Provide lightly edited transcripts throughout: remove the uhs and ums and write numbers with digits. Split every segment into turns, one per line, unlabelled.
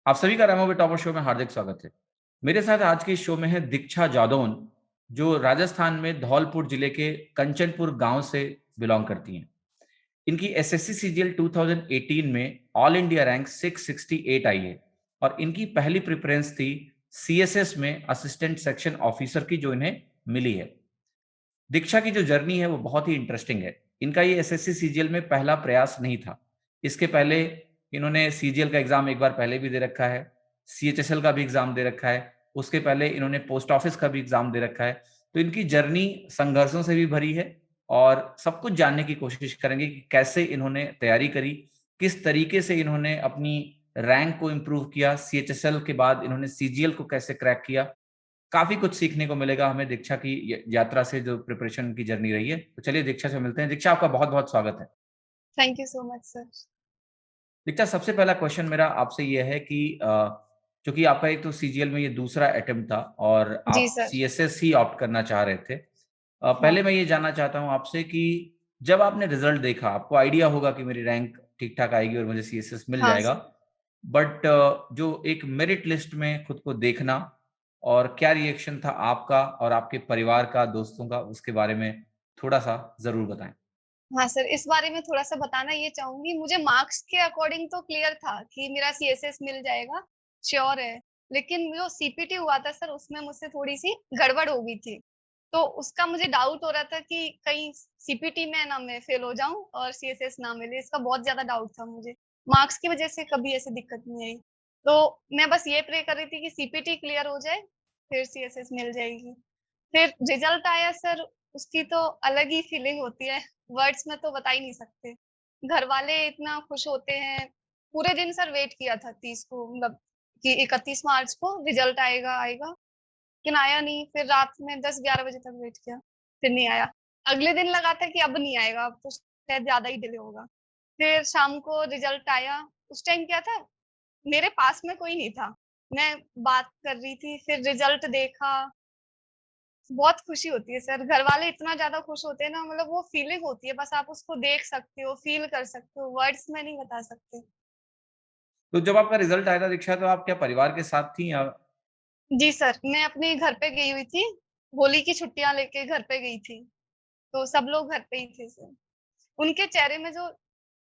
आप सभी का रेमो टॉपर शो में हार्दिक स्वागत है। मेरे साथ आज के इस शो में है दीक्षा जादौन, जो राजस्थान में धौलपुर जिले के कंचनपुर गांव से बिलॉन्ग करती हैं। इनकी एसएससी सीजीएल 2018 में ऑल इंडिया रैंक 668 आई है और इनकी पहली प्रेफरेंस थी सीएसएस में असिस्टेंट सेक्शन ऑफिसर की, जो इन्हें मिली है। दीक्षा की जो जर्नी है वो बहुत ही इंटरेस्टिंग है। इनका ये एसएससी सीजीएल में पहला प्रयास नहीं था। इसके पहले इन्होंने सीजीएल का एग्जाम एक बार पहले भी दे रखा है, सीएचएसएल का भी एग्जाम दे रखा है, उसके पहले इन्होंने पोस्ट ऑफिस का भी एग्जाम दे रखा है। तो इनकी जर्नी संघर्षों से भी भरी है और सब कुछ जानने की कोशिश करेंगे कि कैसे इन्होंने तैयारी करी, किस तरीके से इन्होंने अपनी रैंक को इम्प्रूव किया, सीएचएसएल के बाद इन्होंने सीजीएल को कैसे क्रैक किया। काफ़ी कुछ सीखने को मिलेगा हमें दीक्षा की य यात्रा से, जो प्रिपरेशन की जर्नी रही है। तो चलिए दीक्षा से मिलते हैं। दीक्षा, आपका बहुत-बहुत स्वागत है।
Thank you so much sir.
Diksha, सबसे पहला क्वेश्चन मेरा आपसे ये है कि चूँकि आपका एक तो सीजीएल में ये दूसरा अटेम्प्ट था और
जी
आप
सर।
सीएसएस ही ऑप्ट करना चाह रहे थे।
हाँ,
पहले मैं ये जानना चाहता हूँ आपसे कि जब आपने रिज़ल्ट देखा, आपको आइडिया होगा कि मेरी रैंक ठीक-ठाक आएगी और मुझे सीएसएस मिल
हाँ
जाएगा।
सर।
बट जो एक मेरिट लिस्ट में खुद को देखना और क्या रिएक्शन था आपका और आपके परिवार का, दोस्तों का, उसके बारे में थोड़ा-सा ज़रूर बताएँ?
हाँ सर, इस बारे में थोड़ा-सा बताना ये चाहूँगी, मुझे मार्क्स के अकॉर्डिंग तो क्लियर था कि मेरा सीएसएस मिल जाएगा, श्योर है। लेकिन जो सीपीटी हुआ था सर, उसमें मुझसे थोड़ी-सी गड़बड़ हो गई थी। तो उसका मुझे डाउट हो रहा था कि कहीं सीपीटी में ना मैं फेल हो जाऊँ और सीएसएस ना मिले, इसका बहुत ज़्यादा डाउट था मुझे। मार्क्स की वज़ह से कभी ऐसी दिक्कत नहीं आई। तो मैं बस ये प्रे कर रही थी कि सीपीटी क्लियर हो जाए, फिर सीएसएस मिल जाएगी। फिर रिज़ल्ट आया सर, उसकी तो अलग ही फीलिंग होती है, वर्ड्स में तो बता ही नहीं सकते। घरवाले इतना खुश होते हैं, पूरे दिन सर वेट किया था 30 को, मतलब कि 31 मार्च को रिज़ल्ट आएगा, आएगा, लेकिन आया नहीं। फिर रात में 10-11 बजे तक वेट किया, फिर नहीं आया। अगले दिन लगा था कि अब नहीं आएगा, अब तो शायद ज़्यादा ही डिले होगा। फिर शाम को रिज़ल्ट आया, उस टाइम क्या था, मेरे पास में कोई नहीं था। मैं बात कर रही थी, फिर रिज़ल्ट देखा, बहुत खुशी होती है सर, घरवाले इतना ज़्यादा खुश होते हैं ना, मतलब वो फीलिंग होती है, बस आप उसको देख सकते हो, फ़ील कर सकते हो, वर्ड्स में नहीं बता सकते।
तो जब आपका रिज़ल्ट आया था दीक्षा, तो आप क्या परिवार के साथ थी या
जी सर, मैं अपने घर पे गई हुई थी, होली की छुट्टियाँ लेके घर पे गई थी, तो सब लोग घर पे ही थे सर। उनके चेहरे में जो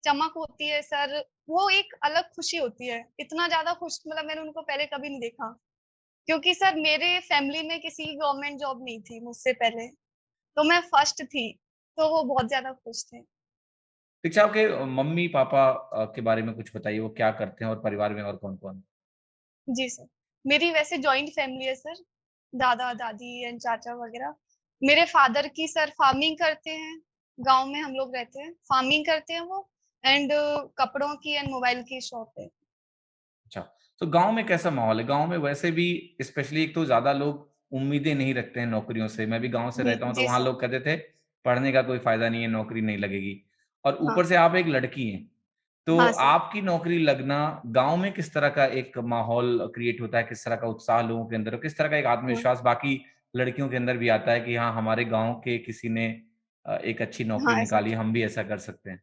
चमक होती है सर, वो एक अलग खुशी होती है, इतना ज़्यादा खुश मतलब मैंने उनको पहले कभी नहीं देखा। क्योंकि सर मेरे फैमिली में किसी की गवर्नमेंट जॉब नहीं थी मुझसे पहले, तो मैं फर्स्ट थी, तो वो बहुत ज़्यादा खुश थे।
दीक्षा, आपके मम्मी-पापा के बारे में कुछ बताइए, वो क्या करते हैं और परिवार में और कौन-कौन?
जी सर। मेरी वैसे जॉइंट फैमिली है सर, दादा-दादी एंड चाचा वगैरह। मेरे फादर की सर फार्मिंग करते हैं, गाँव में हम लोग रहते हैं, फार्मिंग करते हैं वो एंड कपड़ों की एंड मोबाइल की शॉप है।
अच्छा, तो गाँव में कैसा माहौल है? गाँव में वैसे भी स्पेशली एक तो ज़्यादा लोग उम्मीदें नहीं रखते हैं नौकरियों से। मैं भी गाँव से रहता हूँ, तो
जी
वहाँ
सर।
लोग कहते थे, पढ़ने का कोई फ़ायदा नहीं है, नौकरी नहीं लगेगी। और
हाँ,
ऊपर से आप एक लड़की हैं, तो
हाँ सर।
आपकी नौकरी लगना गाँव में किस तरह का एक माहौल क्रिएट होता है? किस तरह का उत्साह लोगों के अंदर और किस तरह का एक
हाँ,
आत्मविश्वास बाकी लड़कियों के अंदर भी आता है कि हाँ, हमारे गाँव के किसी ने एक अच्छी नौकरी
हाँ सर।
निकाली, हम भी ऐसा कर सकते हैं?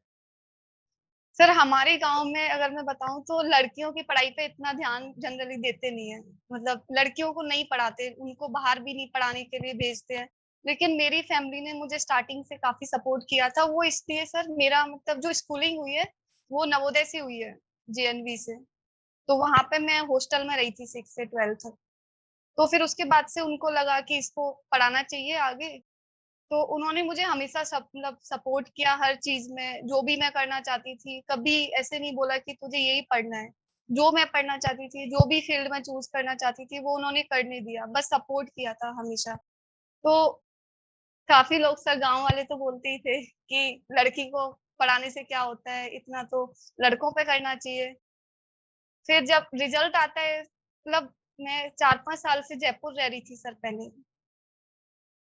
सर हमारे गाँव में अगर मैं बताऊँ तो लड़कियों की पढ़ाई पे इतना ध्यान जनरली देते नहीं है। मतलब लड़कियों को नहीं पढ़ाते, उनको बाहर भी नहीं पढ़ाने के लिए भेजते हैं। लेकिन मेरी फैमिली ने मुझे स्टार्टिंग से काफ़ी सपोर्ट किया था। वो इसलिए सर मेरा मतलब जो स्कूलिंग हुई है, वो नवोदय से हुई है, जेएनवी से। तो वहाँ पे मैं हॉस्टल में रही थी 6 से 12 तक। तो फिर उसके बाद से उनको लगा कि इसको पढ़ाना चाहिए आगे, तो उन्होंने मुझे हमेशा मतलब सपोर्ट किया हर चीज़ में, जो भी मैं करना चाहती थी, कभी ऐसे नहीं बोला कि तुझे यही पढ़ना है। जो मैं पढ़ना चाहती थी, जो भी फ़ील्ड मैं चूज़ करना चाहती थी, वो उन्होंने करने दिया, बस सपोर्ट किया था हमेशा। तो काफ़ी लोग सर गाँव वाले तो बोलते ही थे कि लड़की को पढ़ाने से क्या होता है, इतना तो लड़कों पे करना चाहिए। फिर जब रिज़ल्ट आता है मतलब मैं 4-5 साल से जयपुर रह रही थी सर पहले।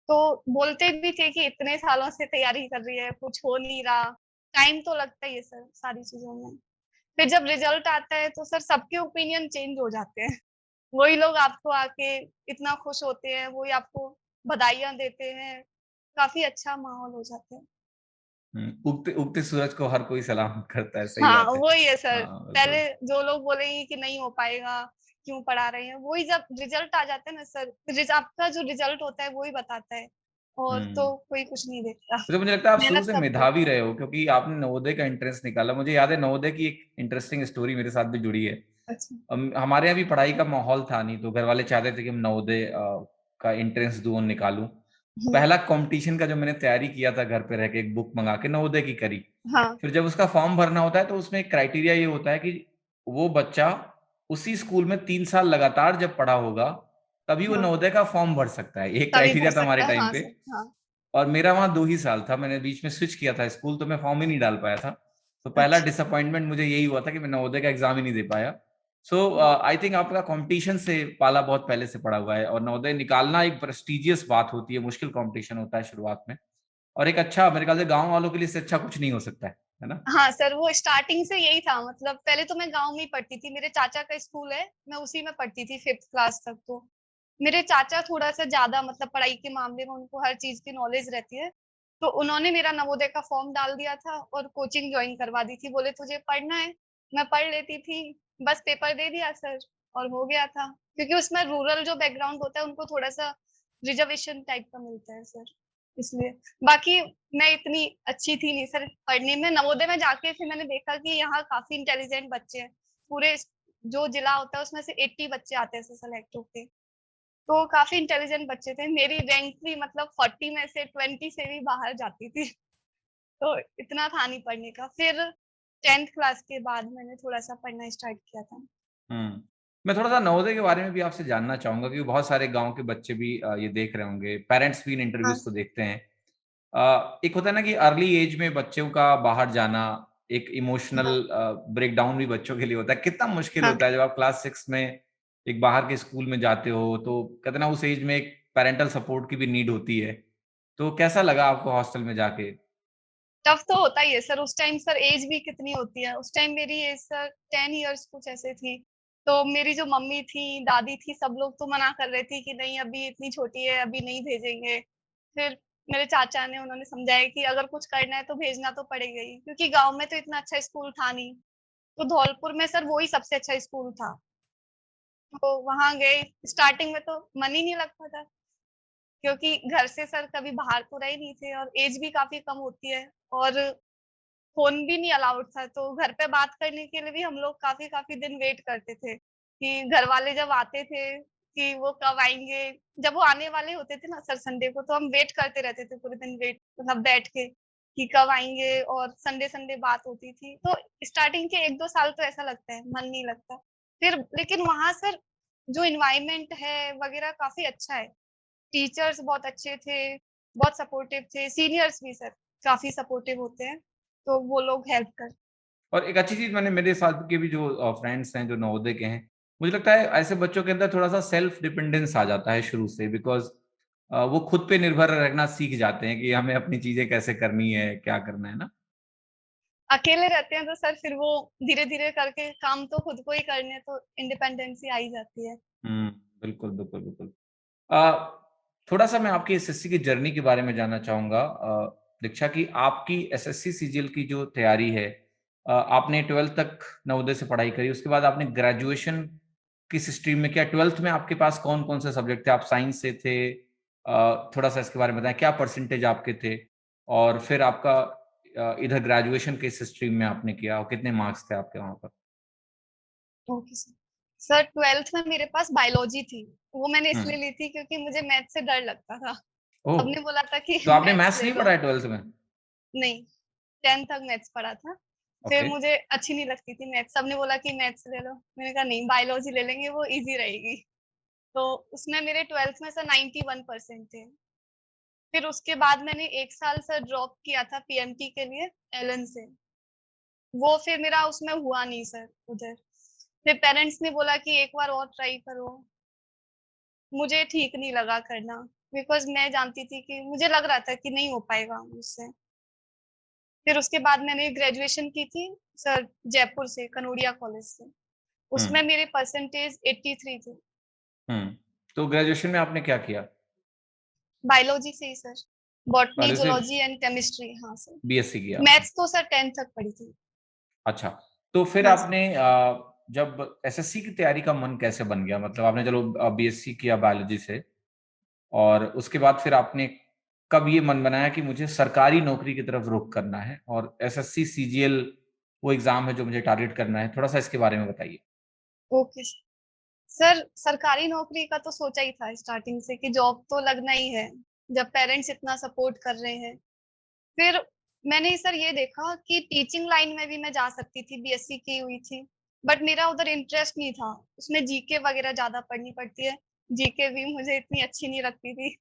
तो बोलते भी थे कि इतने सालों से तैयारी कर रही है, कुछ हो नहीं रहा। टाइम तो लगता ही है सर सारी चीज़ों में। फिर जब रिज़ल्ट आता है तो सर सबके ओपिनियन चेंज हो जाते हैं। वही लोग आपको आके इतना खुश होते हैं, वही आपको बधाइयाँ देते हैं। काफ़ी अच्छा माहौल हो जाता है।
उगते उगते सूरज को हर कोई सलाम करता है, सही
हाँ,
बात है।
वही है सर।
हाँ,
पहले
बिल्कुल।
जो लोग बोलेंगे कि नहीं हो पाएगा, क्यों पढ़ा रहे हैं, वही जब रिज़ल्ट आ जाता है ना सर, आपका जो रिज़ल्ट होता है वो ही बताता है, और
हुँ।
तो कोई कुछ नहीं देखता।
तो मुझे लगता है आप शुरू
मेहनत
से
सब
मेधावी
देखता है।
रहे हो क्योंकि आपने नवोदय का एंट्रेंस निकाला। मुझे याद है नवोदय की एक इंटरेस्टिंग स्टोरी मेरे साथ भी जुड़ी है।
अच्छा।
हमारे यहाँ भी पढ़ाई का माहौल था नहीं, तो घर वाले चाहते थे कि हम नवोदय का एंट्रेंस दूँ और निकालूँ।
हुँ,
पहला कॉम्पिटिशन का जो मैंने तैयारी किया था घर पे रह के एक बुक मँगा के नवोदय की करी।
हाँ,
फिर जब उसका फॉर्म भरना होता है तो उसमें एक क्राइटेरिया ये होता है कि वो बच्चा उसी स्कूल में 3 साल लगातार जब पढ़ा होगा, तभी वो
हाँ,
नवोदय का फॉर्म भर सकता है। ये
तभी भर
क्राइटेरिया था हमारे
सकता है।
टाइम
हाँ
पे।
सर, हाँ।
और मेरा वहाँ 2 ही साल था, मैंने बीच में स्विच किया था स्कूल, तो मैं फॉर्म ही नहीं डाल पाया था। तो पहला
अच्छा,
डिसअपॉइंटमेंट मुझे यही हुआ था कि मैं नवोदय का एग्ज़ाम ही नहीं दे पाया। सो
हाँ।
आई थिंक आपका कॉम्पिटिशन से पाला बहुत पहले से पड़ा हुआ है और नवोदय निकालना एक प्रेस्टीजियस बात होती है, मुश्किल कॉम्पिटिशन होता है शुरुआत में और एक अच्छा मेरे ख्याल से गाँव वालों के लिए इससे अच्छा कुछ नहीं हो सकता है ना?
हाँ सर, वो स्टार्टिंग से यही था, मतलब पहले तो मैं गाँव में ही पढ़ती थी, मेरे चाचा का स्कूल है, मैं उसी में पढ़ती थी 5th क्लास तक तो। मेरे चाचा थोड़ा-सा ज़्यादा मतलब पढ़ाई के मामले में उनको हर चीज़ की नॉलेज रहती है, तो उन्होंने मेरा नवोदय का फॉर्म डाल दिया था और कोचिंग जॉइन करवा दी थी, बोले तुझे पढ़ना है, मैं पढ़ लेती थी, बस पेपर दे दिया सर और हो गया था। क्योंकि उसमें रूरल जो बैकग्राउंड होता है उनको थोड़ा-सा रिज़र्वेशन टाइप का मिलता है सर, इसलिए। बाकी मैं इतनी अच्छी थी नहीं सर पढ़ने में, नवोदय में जाके फिर मैंने देखा कि यहाँ काफ़ी इंटेलिजेंट बच्चे हैं। पूरे जो जिला होता है उसमें से 80 बच्चे आते हैं ऐसे सेलेक्ट होके। तो काफ़ी इंटेलिजेंट बच्चे थे। मेरी रैंक भी मतलब 40 में से 20 से भी बाहर जाती थी। तो इतना था नहीं पढ़ने का। फिर 10th क्लास के बाद मैंने थोड़ा-सा पढ़ना स्टार्ट किया था।
हुँ। मैं थोड़ा-सा नवोदय के बारे में भी आपसे जानना चाहूँगा क्योंकि बहुत सारे गाँव के बच्चे भी ये देख रहे होंगे, पेरेंट्स भी इन
हाँ,
इंटरव्यूज़ को देखते हैं। एक होता है ना कि अर्ली एज में बच्चों का बाहर जाना, एक इमोशनल
हाँ,
ब्रेकडाउन भी बच्चों के लिए होता है। कितना मुश्किल
हाँ।
होता है जब आप क्लास 6 में एक बाहर के स्कूल में जाते हो, तो कहते हैं ना उस एज में एक पैरेंटल सपोर्ट की भी नीड होती है। तो कैसा लगा आपको हॉस्टल में जाके?
टफ तो होता ही है सर, उस टाइम सर ऐज भी कितनी होती है, उस टाइम मेरी ऐज सर 10 इयर्स कुछ ऐसे थी। तो मेरी जो मम्मी थी, दादी थी, सब लोग तो मना कर रहे थे कि नहीं अभी इतनी छोटी है, अभी नहीं भेजेंगे। फिर मेरे चाचा ने उन्होंने समझाया कि अगर कुछ करना है तो भेजना तो पड़ेगा ही, क्योंकि गाँव में तो इतना अच्छा स्कूल था नहीं। तो धौलपुर में सर वो ही सबसे अच्छा स्कूल था। तो वहाँ गए, स्टार्टिंग में तो मन ही नहीं लगता था, क्योंकि घर से सर कभी बाहर तो रहे नहीं थे और ऐज भी काफ़ी कम होती है और फ़ोन भी नहीं अलाउड था, तो घर पे बात करने के लिए भी हम लोग काफ़ी-काफ़ी दिन वेट करते थे, कि घरवाले जब आते थे, कि वो कब आएँगे। जब वो आने वाले होते थे ना सर संडे को, तो हम वेट करते रहते थे पूरे दिन मतलब बैठ के, कि कब आएँगे और संडे-संडे बात होती थी। तो स्टार्टिंग के 1-2 साल तो ऐसा लगता है, मन नहीं लगता। फिर लेकिन वहाँ सर जो एनवायरनमेंट है वगैरह काफ़ी अच्छा है। टीचर्स बहुत अच्छे थे, बहुत सपोर्टिव थे, सीनियर्स भी सर काफ़ी सपोर्टिव होते हैं, तो वो लोग हेल्प कर।
और एक अच्छी चीज़ मैंने मेरे साथ के भी जो फ्रेंड्स हैं जो नवोदय के हैं, मुझे लगता है ऐसे बच्चों के अंदर थोड़ा-सा सेल्फ डिपेंडेंस आ जाता है शुरू से बिकॉज़ वो खुद पे निर्भर रहना सीख जाते हैं कि हमें अपनी चीज़ें कैसे करनी है, क्या करना है ना?
अकेले रहते हैं तो सर फिर वो धीरे-धीरे करके काम तो खुद को ही करने हैं, तो इंडिपेंडेंसी आ ही जाती है।
हुँ, बिल्कुल, बिल्कुल, बिल्कुल। अ, थोड़ा-सा मैं आपकी एसएससी की जर्नी के बारे में जानना चाहूँगा दीक्षा कि आपकी एसएससी सीजीएल की जो तैयारी है आपने 12th तक नवोदय से पढ़ाई करी, उसके बाद आपने ग्रेजुएशन किस स्ट्रीम में किया? 12th में आपके पास कौन-कौन से सब्जेक्ट थे? आप साइंस से थे? थोड़ा-सा इसके बारे में बताएँ, क्या परसेंटेज आपके थे? और फिर आपका इधर ग्रेजुएशन किस स्ट्रीम में आपने किया और कितने मार्क्स थे आपके वहाँ पर?
Okay sir. सर 12th में मेरे पास बायोलॉजी थी, वो मैंने
हुँ।
इसलिए ली थी क्योंकि मुझे मैथ से डर लगता था।
ओह!
सबने बोला था कि
तो आपने
मैथ्स
मैथ्स
ले
नहीं
लो।
पढ़ा है 12th में?
नहीं, 10th तक मैथ्स पढ़ा था। फिर
ओके।
मुझे अच्छी नहीं लगती थी मैथ्स, सबने बोला कि मैथ्स ले लो। मैंने कहा नहीं बायोलॉजी ले लेंगे वो ईज़ी रहेगी। तो उसमें मेरे 12th में सर 91% थे। फिर उसके बाद मैंने 1 साल सर ड्रॉप किया था पीएमटी के लिए एलन से। वो फिर मेरा उसमें हुआ नहीं सर उधर। फिर पेरेंट्स ने बोला कि एक बार और ट्राई करो। मुझे ठीक नहीं लगा करना, बिकॉज़ मैं जानती थी कि मुझे लग रहा था कि नहीं हो पाएगा मुझसे। फिर उसके बाद मैंने ग्रेजुएशन की थी सर जयपुर से, कनोडिया कॉलेज से।
हुँ,
उसमें मेरे परसेंटेज 83 थे,
हुँ। तो ग्रेजुएशन में आपने क्या किया?
बायोलॉजी से ही सर। बॉटनी,
पहले से
ज़ूलॉजी एंड केमिस्ट्री। हाँ सर।
बीएससी किया आपने।
मैथ्स तो सर 10th तक पढ़ी थी।
अच्छा, तो फिर
हाँ सर।
आपने जब एसएससी की तैयारी का मन कैसे बन गया? मतलब आपने चलो बीएससी किया बायोलॉजी से, और उसके बाद फिर आपने कब ये मन बनाया कि मुझे सरकारी नौकरी की तरफ रुख करना है, और एसएससी सीजीएल वो एग्जाम है जो मुझे टारगेट करना है, थोड़ा सा इसके बारे में बताइए।
Okay sir. सर, सरकारी नौकरी का तो सोचा ही था स्टार्टिंग से कि जॉब तो लगना ही है, जब पेरेंट्स इतना सपोर्ट कर रहे हैं। फिर मैंने सर ये देखा कि टीचिंग लाइन में भी मैं जा सकती थी, बीएससी की हुई थी, बट मेरा उधर इंटरेस्ट नहीं था। उसमें जीके वगैरह ज़्यादा पढ़नी पड़ती है, जीके भी मुझे इतनी अच्छी नहीं लगती थी।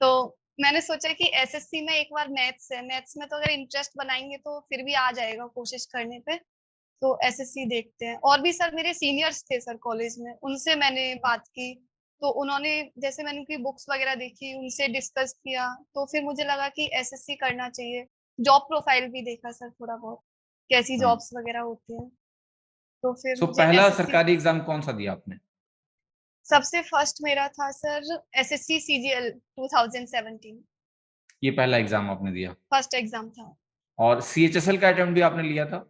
तो मैंने सोचा कि एसएससी में एक बार मैथ्स है, मैथ्स में तो अगर इंटरेस्ट बनाएँगे तो फिर भी आ जाएगा कोशिश करने पे। तो एसएससी देखते हैं। और भी सर मेरे सीनियर्स थे सर कॉलेज में, उनसे मैंने बात की, तो उन्होंने जैसे मैंने उनकी बुक्स वगैरह देखी, उनसे डिस्कस किया, तो फिर मुझे लगा कि एसएससी करना चाहिए। जॉब प्रोफाइल भी देखा सर थोड़ा बहुत, कैसी
हम्म।
जॉब्स वगैरह होती हैं, तो फिर
सो
मुझे
पहला
एसएससी।
सरकारी एग्जाम कौन सा दिया आपने?
सबसे फर्स्ट मेरा था सर एसएससी सीजीएल 2017,
ये पहला एग्जाम आपने दिया?
फर्स्ट एग्ज़ाम था।
और सीएचएसएल का अटेम्प्ट भी आपने लिया था?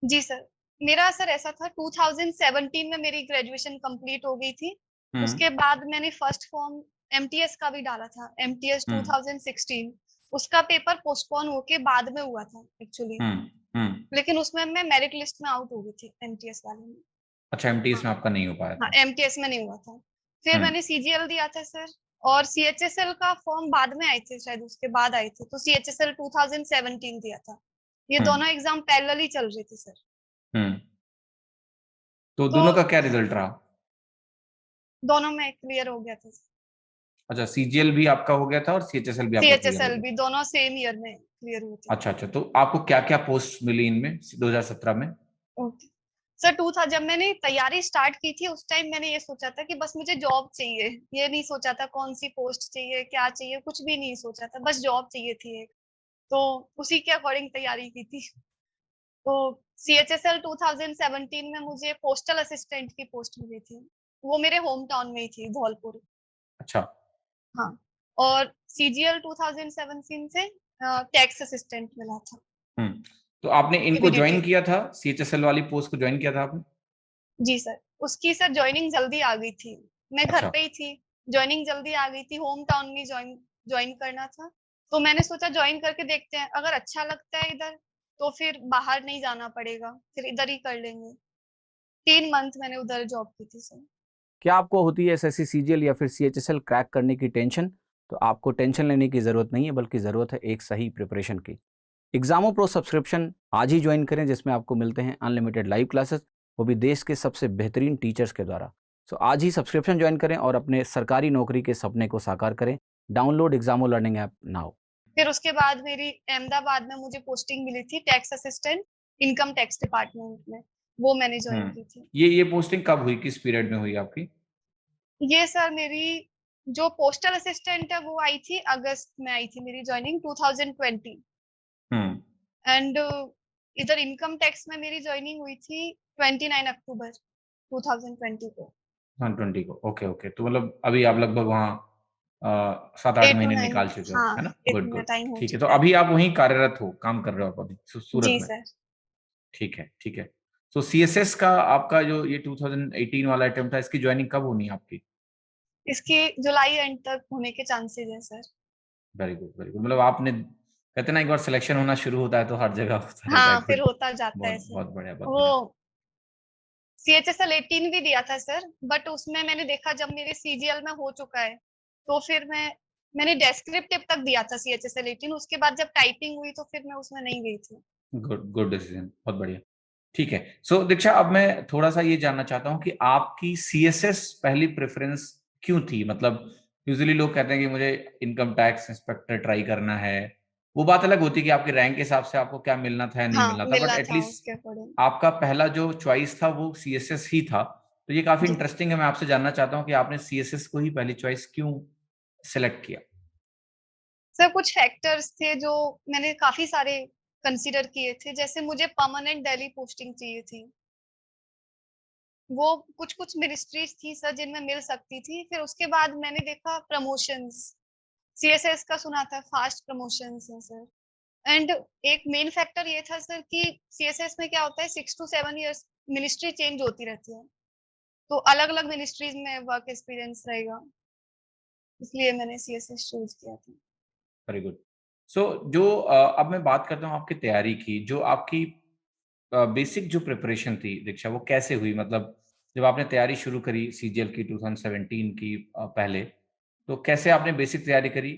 जी सर। मेरा सर ऐसा था 2017 में मेरी ग्रेजुएशन कंप्लीट हो गई थी।
हम्म।
उसके बाद मैंने फर्स्ट फॉर्म एमटीएस का भी डाला था, एमटीएस
हम्म।
2016। उसका पेपर पोस्टपोन होके बाद में हुआ था एक्चुअली,
हम्म। हम्म।
लेकिन उसमें मैं मेरिट लिस्ट में आउट हो गई थी एमटीएस वाले में।
अच्छा, एमटीएस
हाँ,
में आपका नहीं हो पाया
हाँ,
था?
एमटीएस में नहीं हुआ था। फिर
हम्म।
मैंने सीजीएल दिया था सर, और सीएचएसएल का फॉर्म बाद में आए थे शायद, उसके बाद आए थे, तो सीएचएसएल 2017 दिया था। ये
हम्म।
दोनों एग्ज़ाम पैरेलल ही चल रहे थे सर।
हम्म। तो
तो
दोनों का क्या रिजल्ट रहा?
दोनों में क्लियर हो गया था।
अच्छा, सीजीएल भी आपका हो गया था और सीएचएसएल भी आपका क्लियर हो
सीएचएसएल
गया
भी
था?
दोनों सेम ईयर में क्लियर हुए थे।
अच्छा अच्छा, तो आपको क्या क्या पोस्ट मिली इनमें 2017 में?
Okay sir. टू था जब मैंने तैयारी स्टार्ट की थी, उस टाइम मैंने ये सोचा था कि बस मुझे जॉब चाहिए। ये नहीं सोचा था कौन सी पोस्ट चाहिए, क्या चाहिए, कुछ भी नहीं सोचा था, बस जॉब चाहिए थी एक। तो उसी के अकॉर्डिंग तैयारी की थी। तो सीएचएसएल 2017 में मुझे पोस्टल असिस्टेंट की पोस्ट मिली थी। वो मेरे होम टाउन में ही थी, धौलपुर।
अच्छा।
हाँ। और सीजीएल 2017 से टैक्स असिस्टेंट मिला था,
हम्म। तो आपने इनको ज्वाइन
एबीडीटी।
किया था, सीएचएसएल वाली पोस्ट को ज्वाइन किया था आपने?
जी सर। उसकी सर जॉइनिंग जल्दी आ गई थी। मैं घर
अच्छा।
पे ही थी, जॉइनिंग जल्दी आ गई थी, होम टाउन में जॉइन जॉइन करना था। तो मैंने सोचा जॉइन करके देखते हैं, अगर अच्छा लगता है इधर, तो फिर बाहर नहीं जाना पड़ेगा, फिर इधर ही कर लेंगे। 3 मंथ मैंने उधर जॉब की थी सर।
क्या आपको होती है एसएससी सीजीएल या फिर सीएचएसएल क्रैक करने की टेंशन? तो आपको टेंशन लेने की ज़रूरत नहीं है, बल्कि ज़रूरत है एक सही प्रिपरेशन की। एग्जामो प्रो सब्सक्रिप्शन आज ही ज्वाइन करें, जिसमें आपको मिलते हैं अनलिमिटेड लाइव क्लासेस, वो भी देश के सबसे बेहतरीन टीचर्स के द्वारा। सो आज ही सब्सक्रिप्शन ज्वाइन करें और अपने सरकारी नौकरी के सपने को साकार करें। Download Examo learning app now.
फिर उसके बाद मेरी अहमदाबाद में मुझे पोस्टिंग मिली थी tax assistant, income tax department में। वो मैंने जॉइन
हम्म।
की थी।
ये पोस्टिंग कब हुई, किस पीरियड में हुई आपकी?
ये सर मेरी जो पोस्टल असिस्टेंट है वो आई थी अगस्त में, आई थी मेरी जॉइनिंग 2020।
हम्म।
एंड इधर इनकम टैक्स में मेरी जॉइनिंग हुई थी 29 अक्टूबर 2020 को।
120 को, ओके ओके। तो मतलब अभी आप लगभग वहाँ 7-8 महीने
8 to 9।
निकाल चुके हो,
हाँ,
है ना? गुड
इतना
गुड।
टाइम हो
ठीक है, तो
चुका है।
अभी आप वहीं कार्यरत हो, काम कर रहे हो आप अभी सूरत
जी
में?
सर।
ठीक है ठीक है। तो सीएसएस का आपका जो ये 2018 वाला अटेम्प्ट था, इसकी ज्वाइनिंग कब होनी है आपकी?
इसकी जुलाई एंड तक होने के चांसेस हैं sir.
Very good very good. मतलब आपने, कहते हैं ना, एक बार सिलेक्शन होना शुरू होता है तो हर जगह होता रहता है।
हाँ, फिर
गुड।
होता जाता है
बहुत
सर।
बहुत बढ़िया, बहुत
वो
बढ़िया।
सीएचएसएल 18 भी दिया था सर, बट उसमें मैंने देखा जब मेरे सीजीएल में हो चुका है, तो फिर मैंने डेस्क्रिप्टिव तक दिया था सीएचएसएल 18। उसके बाद जब टाइपिंग हुई तो फिर मैं उसमें नहीं गई थी।
गुड गुड डिसीजन, बहुत बढ़िया। ठीक है। सो दीक्षा, अब मैं थोड़ा सा ये जानना चाहता हूँ कि आपकी सीएसएस पहली प्रेफरेंस क्यों थी? मतलब यूजुअली लोग कहते हैं कि मुझे इनकम टैक्स इंस्पेक्टर ट्राई करना है। वो बात अलग होती है कि आपके रैंक के हिसाब से आपको क्या मिलना था या नहीं
हाँ,
मिलना था, बट
मिलना था
एटलीस्ट
उसके अकॉर्डिंग।
आपका पहला जो चॉइस था वो सीएसएस ही था। तो ये काफी
जी
इंटरेस्टिंग है। मैं आपसे जानना चाहता हूँ कि आपने सीएसएस को ही पहली चॉइस क्यों सेलेक्ट किया?
सर, कुछ फैक्टर्स थे जो मैंने काफी सारे कंसीडर किए थे। जैसे मुझे परमानेंट दिल्ली पोस्टिंग चाहिए थी। वो कुछ कुछ मिनिस्ट्रीज थी सर जिनमें मिल सकती थी। फिर उसके बाद मैंने देखा प्रमोशंस, सीएसएस का सुना था, फास्ट प्रमोशंस है सर। एंड एक मेन फैक्टर ये था सर कि सीएसएस में क्या होता है 6 to 7 इयर्स मिनिस्ट्री चेंज होती रहती है, तो अलग-अलग मिनिस्ट्रीज में वर्क एक्सपीरियंस रहेगा, इसलिए मैंने सीएसएस चूज़ किया था।
Very good. सो जो अब मैं बात करता हूँ आपकी तैयारी की, जो आपकी बेसिक जो प्रिपरेशन थी दीक्षा, वो कैसे हुई? मतलब जब आपने तैयारी शुरू करी सीजीएल की 2017 की पहले, तो कैसे आपने बेसिक तैयारी करी?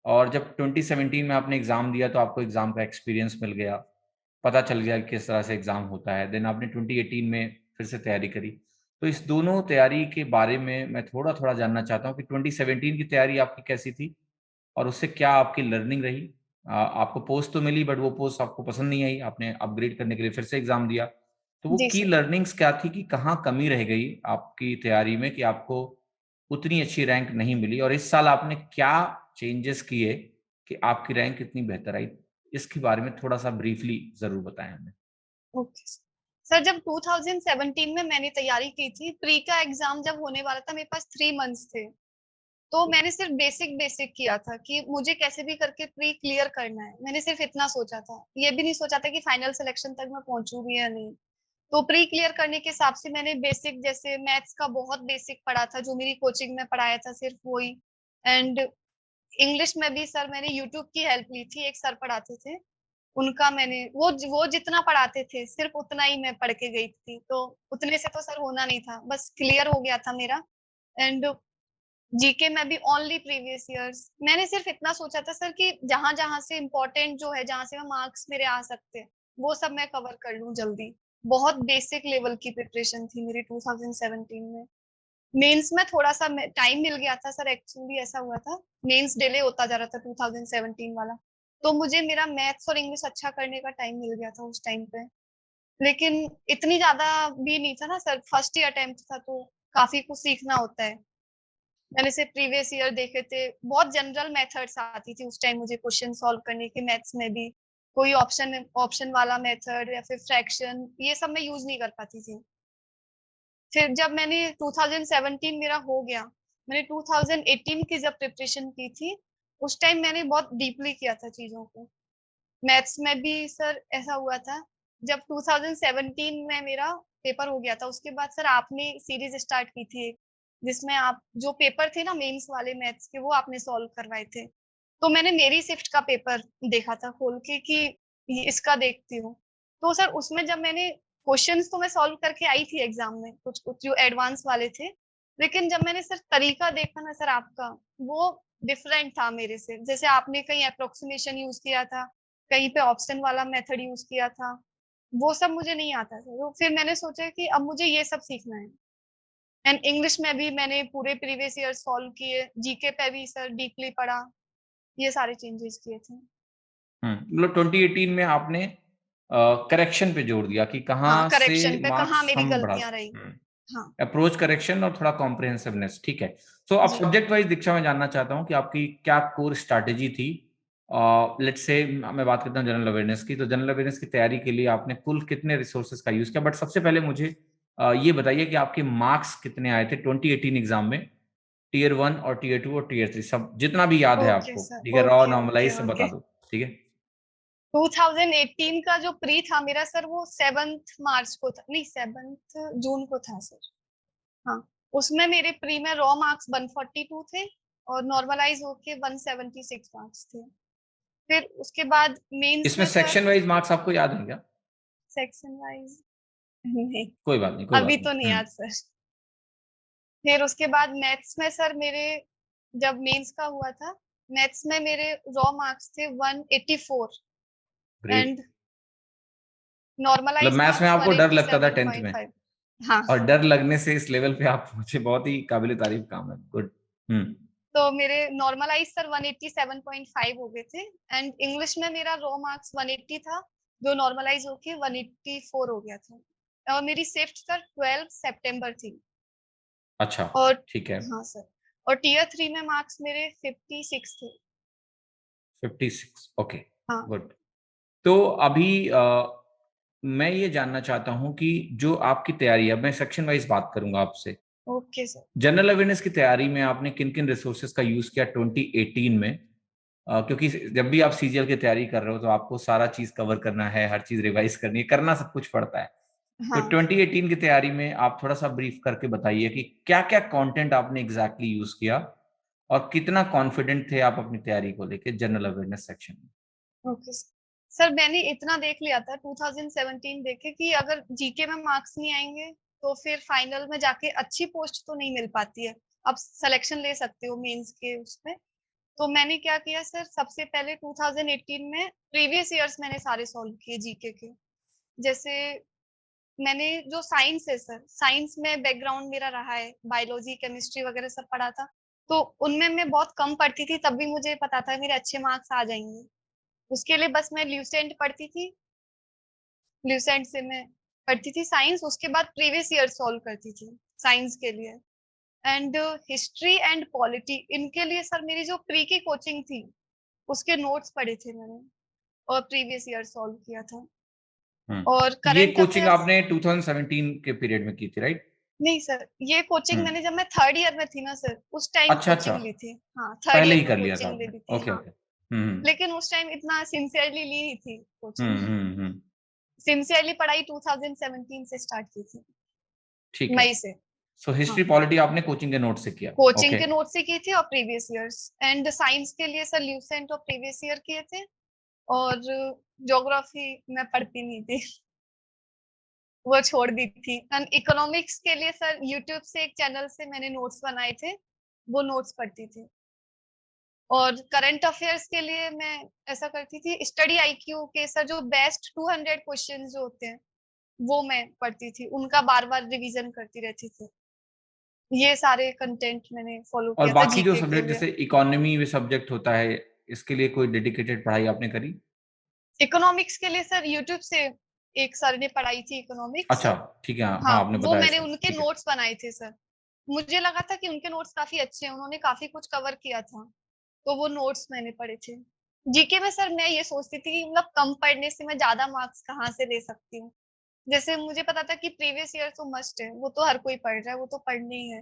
और जब 2017 में आपने एग्ज़ाम दिया तो आपको एग्ज़ाम का एक्सपीरियंस मिल गया, पता चल गया कि किस तरह से एग्ज़ाम होता है। देन आपने 2018 में फिर से तैयारी करी। तो इस दोनों तैयारी के बारे में मैं थोड़ा-थोड़ा जानना चाहता हूँ कि 2017 की तैयारी आपकी कैसी थी? और उससे क्या आपकी लर्निंग रही? आपको पोस्ट तो मिली बट वो पोस्ट आपको पसंद नहीं आई, आपने अपग्रेड करने के लिए फिर से एग्ज़ाम दिया। तो वो
जी
की
सर।
लर्निंग्स क्या थी कि कहाँ कमी रह गई आपकी तैयारी में कि आपको उतनी अच्छी रैंक नहीं मिली? और इस साल आपने क्या चेंजेस किए कि आपकी रैंक इतनी बेहतर आई? इसके बारे में थोड़ा-सा ब्रीफली ज़रूर बताएँ हमें।
Okay sir. सर जब 2017 में मैंने तैयारी की थी, प्री का एग्ज़ाम जब होने वाला था मेरे पास 3 मंथ्स थे। तो मैंने सिर्फ बेसिक किया था कि मुझे कैसे भी करके प्री क्लियर करना है। मैंने सिर्फ इतना सोचा था। ये भी नहीं सोचा था कि फाइनल सिलेक्शन तक मैं पहुँचूँगी या नहीं। तो प्री क्लियर करने के हिसाब से मैंने बेसिक जैसे मैथ्स का बहुत बेसिक पढ़ा था, जो मेरी कोचिंग में पढ़ाया था सिर्फ वही। एंड इंग्लिश में भी सर मैंने यूट्यूब की हेल्प ली थी, एक सर पढ़ाते थे। उनका मैंने वो जितना पढ़ाते थे, सिर्फ उतना ही मैं पढ़ के गई थी। तो उतने से तो सर होना नहीं था, बस क्लियर हो गया था मेरा। एंड जीके में भी ओनली प्रीवियस ईयर्स। मैंने सिर्फ इतना सोचा था सर कि जहाँ-जहाँ से इम्पोर्टेंट जो है, जहाँ से मार्क्स मेरे आ सकते हैं, वो सब मैं कवर कर लूँ जल्दी। बहुत बेसिक लेवल की प्रिपरेशन थी मेरी 2017 में। मेंस में थोड़ा-सा में टाइम मिल गया था सर, एक्चुअली ऐसा हुआ था, मेंस डिले होता जा रहा था 2017 वाला। तो मुझे मेरा मैथ्स और इंग्लिश अच्छा करने का टाइम मिल गया था उस टाइम पे। लेकिन इतनी ज़्यादा भी नहीं था ना सर, फर्स्ट ही अटेम्प्ट था तो काफ़ी कुछ सीखना होता है। मैंने सिर्फ प्रीवियस ईयर देखे थे, बहुत जनरल मेथड्स आती थी उस टाइम मुझे क्वेश्चन सॉल्व करने की मैथ्स में भी। कोई ऑप्शन ऑप्शन वाला मेथड या फिर फ्रैक्शन, ये सब मैं यूज़ नहीं कर पाती थी। फिर जब मैंने 2017 मेरा हो गया, मैंने 2018 की जब प्रिपरेशन की थी, उस टाइम मैंने बहुत डीपली किया था चीज़ों को। मैथ्स में भी सर ऐसा हुआ था, जब 2017 में मेरा पेपर हो गया था, उसके बाद सर आपने सीरीज़ स्टार्ट की थी एक, जिसमें आप जो पेपर थे ना मेंस वाले मैथ्स के, वो आपने सॉल्व करवाए थे। तो मैंने मेरी शिफ्ट का पेपर देखा था खोल के कि ये इसका देखती हूँ। तो सर उसमें जब मैंने क्वेश्चन्स तो मैं सॉल्व करके आई थी एग्ज़ाम में, कुछ-कुछ जो एडवांस वाले थे। लेकिन जब मैंने सर तरीका देखा ना सर आपका, वो डिफरेंट था मेरे से। जैसे आपने कहीं एप्रोक्सिमेशन यूज़ किया था, कहीं पे ऑप्शन वाला मेथड यूज़ किया था, वो सब मुझे नहीं आता था। तो फिर मैंने सोचा कि अब मुझे ये सब सीखना है। एंड इंग्लिश में भी मैंने पूरे प्रीवियस ईयर सॉल्व किए, जीके पे भी सर डीपली पढ़ा, ये सारे चेंजेस किए थे।
मतलब 2018 में आपने करेक्शन पे जोर दिया कि
हाँ,
कहाँ से
करेक्शन पे कहाँ
मार्क्स
मेरी
हम बढ़ा
गलतियाँ रही।
सकते हैं।
हाँ,
अप्रोच करेक्शन और थोड़ा कॉम्प्रिहेंसिवनेस, ठीक है। सो अब
जी।
सब्जेक्ट वाइज़ दीक्षा मैं जानना चाहता हूँ कि आपकी क्या कोर स्ट्रैटेजी थी? लेट्स से मैं बात करता हूँ जनरल अवेयरनेस की, तो जनरल अवेयरनेस की तैयारी के लिए आपने कुल कितने रिसोर्सेज़ का यूज़ किया? बट सबसे पहले मुझे ये बताइए कि आपके मार्क्स कितने आए थे 2018 एग्ज़ाम में? टियर 1 और टियर 2 और टियर 3 सब जितना भी याद है
ओके
आपको,
सर,
ठीक है? रॉ
ओके, ओके,
नॉर्मलाइज़ सब बता
ओके।
दो, ठीक है?
2018 का जो प्री था मेरा सर वो 7th मार्च को था, नहीं 7th जून को था सर। हाँ, उसमें मेरे प्री में रॉ मार्क्स 142 थे और नॉर्मलाइज़ होके 176 मार्क्स थे। फिर उसके बाद मेंस
इसमें
में सर
सेक्शन वाइज़ मार्क्स आपको याद हैं क्या?
सेक्शन वाइज़ नहीं,
कोई बात नहीं, कोई
अभी
बात
तो नहीं
नहीं।
याद सर। फिर उसके बाद मैथ्स में सर मेरे जब मेंस का हुआ था, मैथ्स में मेरे रॉ मार्क्स थे 184
ग्रेट।
एंड
मतलब
नॉर्मलाइज़
मैथ्स में
मार्क्स
आपको डर लगता था 10th में
187.5। हाँ।
और डर लगने से इस लेवल पे आप पहुँचे, बहुत ही काबिल-ए-तारीफ़ काम है। गुड। हुँ।
तो मेरे नॉर्मलाइज़ सर 187.5 हो गए थे एंड इंग्लिश में मेरा रॉ मार्क्स 180 था, जो नॉर्मलाइज़ होके 184 हो गया था। और मेरी शिफ्ट सर 12 सितंबर थी
अच्छा,
और
ठीक है।
हाँ सर, और टियर 3 में मार्क्स मेरे 56 थे।
56 ओके,
हाँ,
गुड। तो अभी मैं ये जानना चाहता हूँ कि जो आपकी तैयारी है, अब मैं सेक्शन वाइज़ बात करूँगा आपसे।
Okay sir.
जनरल अवेयरनेस की तैयारी में आपने किन-किन रिसोर्सेज़ का यूज़ किया 2018 में? क्योंकि जब भी आप सीजीएल की तैयारी कर रहे हो तो आपको सारा चीज कवर करना है, हर चीज रिवाइज करनी है, करना सब कुछ पड़ता है। तो
हाँ
2018 की तैयारी में आप थोड़ा सा ब्रीफ करके बताइए कि क्या क्या कंटेंट आपने एग्जैक्टली यूज किया और कितना कॉन्फिडेंट थे आप अपनी तैयारी को लेके जनरल अवेयरनेस सेक्शन में।
ओके सर, मैंने इतना देख लिया था 2017 देखे कि अगर जीके में मार्क्स नहीं आएंगे तो फिर फाइनल में जाके अच्छी पोस्ट तो नहीं मिल पाती है। आप सिलेक्शन ले सकते हो मेंस के उसमें। तो मैंने क्या किया सर, सबसे पहले 2018 में प्रीवियस ईयर्स मैंने सारे सॉल्व किए जीके के। जैसे मैंने जो साइंस है सर, साइंस में बैकग्राउंड मेरा रहा है, बायोलॉजी केमिस्ट्री वगैरह सब पढ़ा था। तो उनमें मैं बहुत कम पढ़ती थी, तब भी मुझे पता था मेरे अच्छे मार्क्स आ जाएंगे। उसके लिए बस मैं ल्यूसेंट पढ़ती थी, ल्यूसेंट से मैं पढ़ती थी साइंस। उसके बाद प्रीवियस ईयर सॉल्व करती थी साइंस के लिए। एंड हिस्ट्री एंड पॉलिटी, इनके लिए सर मेरी जो प्री की कोचिंग थी उसके नोट्स पढ़े थे मैंने, और प्रीवियस ईयर सॉल्व किया था। और
तो ये
करंट
कोचिंग
अफेयर्स,
आपने 2017 के पीरियड में की थी, राइट?
नहीं सर, ये कोचिंग
हम्म।
मैंने जब मैं थर्ड ईयर में थी ना सर, उस टाइम
अच्छा अच्छा,
कोचिंग ली थी। हाँ थर्ड
पहले
ईयर
ही
में
कर लिया था
कोचिंग ले
आपने।
ली थी
ओके
हाँ।
ओके।
लेकिन उस टाइम इतना सिंसियरली ली नहीं थी कोचिंग।
हम्म।
सिंसियरली पढ़ाई 2017 से स्टार्ट की थी,
ठीक है।
मई से।
सो
हाँ
हिस्ट्री पॉलिटी आपने कोचिंग के नोट से किया।
Coaching
okay.
के नोट से की थी, और प्रीवियस ईयर्स। एंड साइंस के लिए सर ल्यूसेंट और प्रीवियस ईयर किए थे। और ज्योग्राफी मैं पढ़ती नहीं थी, वो छोड़ दी थी। एंड इकोनॉमिक्स के लिए सर यूट्यूब से एक चैनल से मैंने नोट्स बनाए थे, वो नोट्स पढ़ती थी। और करंट अफेयर्स के लिए मैं ऐसा करती थी, स्टडी आईक्यू के सर जो बेस्ट 200 क्वेश्चन जो होते हैं वो मैं पढ़ती थी, उनका बार बार रिवीजन करती रहती थी। ये सारे कंटेंट मैंने फॉलो
और
किया था
बाकी जो
जीके के
सब्जेक्ट
लिए।
जैसे इकोनॉमी में सब्जेक्ट होता है, इसके लिए कोई डेडिकेटेड पढ़ाई आपने करी?
इकोनॉमिक्स के लिए सर यूट्यूब से एक सर ने पढ़ाई थी इकोनॉमिक्स।
अच्छा, ठीक है।
हाँ
हाँ, आपने
वो
बताया
मैंने
सर,
उनके
ठीक है।
नोट्स बनाए थे सर। मुझे लगा था कि उनके नोट्स काफी अच्छे हैं, उन्होंने काफी कुछ कवर किया था, तो वो नोट्स मैंने पढ़े थे। जीके में सर मैं ये सोचती थी कि मतलब कम पढ़ने से मैं ज्यादा मार्क्स कहाँ से ले सकती हूँ। जैसे मुझे पता था कि प्रीवियस ईयर तो मस्ट है, वो तो हर कोई पढ़ रहा है, वो तो पढ़ने ही है।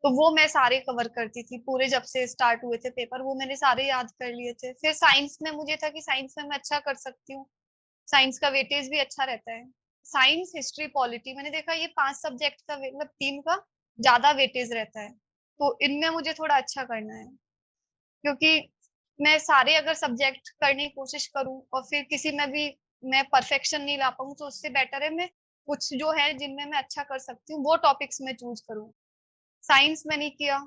तो वो मैं सारे कवर करती थी, पूरे जब से स्टार्ट हुए थे पेपर वो मैंने सारे याद कर लिए थे। फिर साइंस में मुझे था कि साइंस में मैं अच्छा कर सकती हूँ, साइंस का वेटेज भी अच्छा रहता है। साइंस हिस्ट्री पॉलिटी मैंने देखा ये 5 सब्जेक्ट का मतलब 3 का ज्यादा वेटेज रहता है, तो इनमें मुझे थोड़ा अच्छा करना है। क्योंकि मैं सारे अगर सब्जेक्ट करने की कोशिश करूं और फिर किसी में भी मैं परफेक्शन नहीं ला पाऊं, तो उससे बेटर है मैं कुछ जो है जिनमें मैं अच्छा कर सकती हूँ वो टॉपिक्स में चूज करूँ। साइंस में नहीं किया।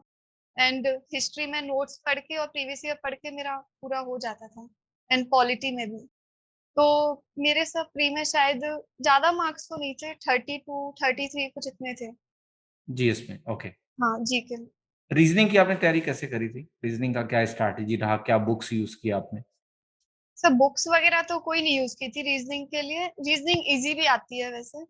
एंड हिस्ट्री में नोट्स पढ़ के और प्रीवियस ईयर पढ़ के मेरा पूरा हो जाता था। एंड पॉलिटी में भी तो मेरे सब प्री में शायद ज्यादा मार्क्स तो नहीं थे, 32 33 कुछ इतने थे।
जीएस में, ओके।
हाँ जी के।
रीजनिंग की आपने तैयारी कैसे करी थी? रीजनिंग का क्या स्ट्रैटेजी रहा, क्या बुक्स यूज किया आपने?
सब बुक्स वगैरह तो कोई नहीं यूज की थी रीजनिंग के लिए, रीजनिंग इजी भी आती है वैसे।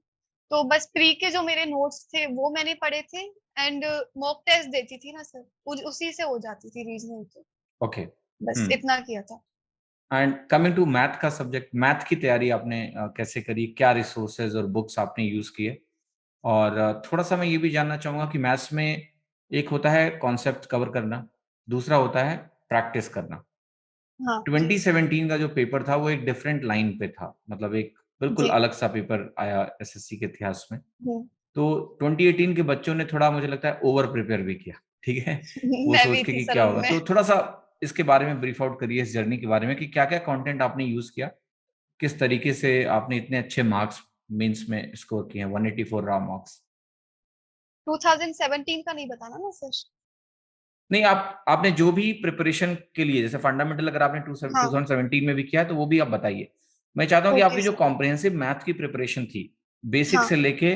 तो बस प्री के जो मेरे नोट्स थे वो मैंने पढ़े थे। एंड मॉक टेस्ट देती थी ना सर, उसी से हो जाती थी रीजनिंग तो।
ओके।
बस इतना किया था।
एंड कमिंग टू मैथ का सब्जेक्ट, मैथ की तैयारी आपने कैसे करी, क्या रिसोर्सेज और बुक्स आपने यूज किए? और थोड़ा सा मैं ये भी जानना चाहूंगा कि मैथ्स में एक होता है कॉन्सेप्ट कवर करना, दूसरा होता है प्रैक्टिस करना।
हाँ जी
2017 का जो पेपर था वो एक डिफरेंट लाइन पे था, मतलब एक बिल्कुल
जी।
अलग सा पेपर आया एसएससी के इतिहास में।
हम्म।
तो 2018 के बच्चों ने थोड़ा, मुझे लगता है, ओवर प्रिपेयर भी किया, ठीक है? वो
मैं
सोच
भी
के
थी
कि
सर
क्या होगा।
उनमें।
तो थोड़ा सा इसके बारे में ब्रीफ आउट करिए, इस जर्नी के बारे में कि क्या क्या कंटेंट आपने यूज किया, किस तरीके से आपने इतने अच्छे मार्क्स मेंस में स्कोर किए हैं, 184 रॉ मार्क्स।
2017 का नहीं बताना ना सर।
नहीं, आपने जो भी प्रिपरेशन के लिए, जैसे फंडामेंटल अगर आपने
हाँ
2017 में भी किया है तो वो भी आप बताइए। मैं चाहता हूँ कि
ओके
आपकी जो
सर।
कॉम्प्रिहेंसिव मैथ की प्रिपरेशन थी, बेसिक
हाँ
से लेके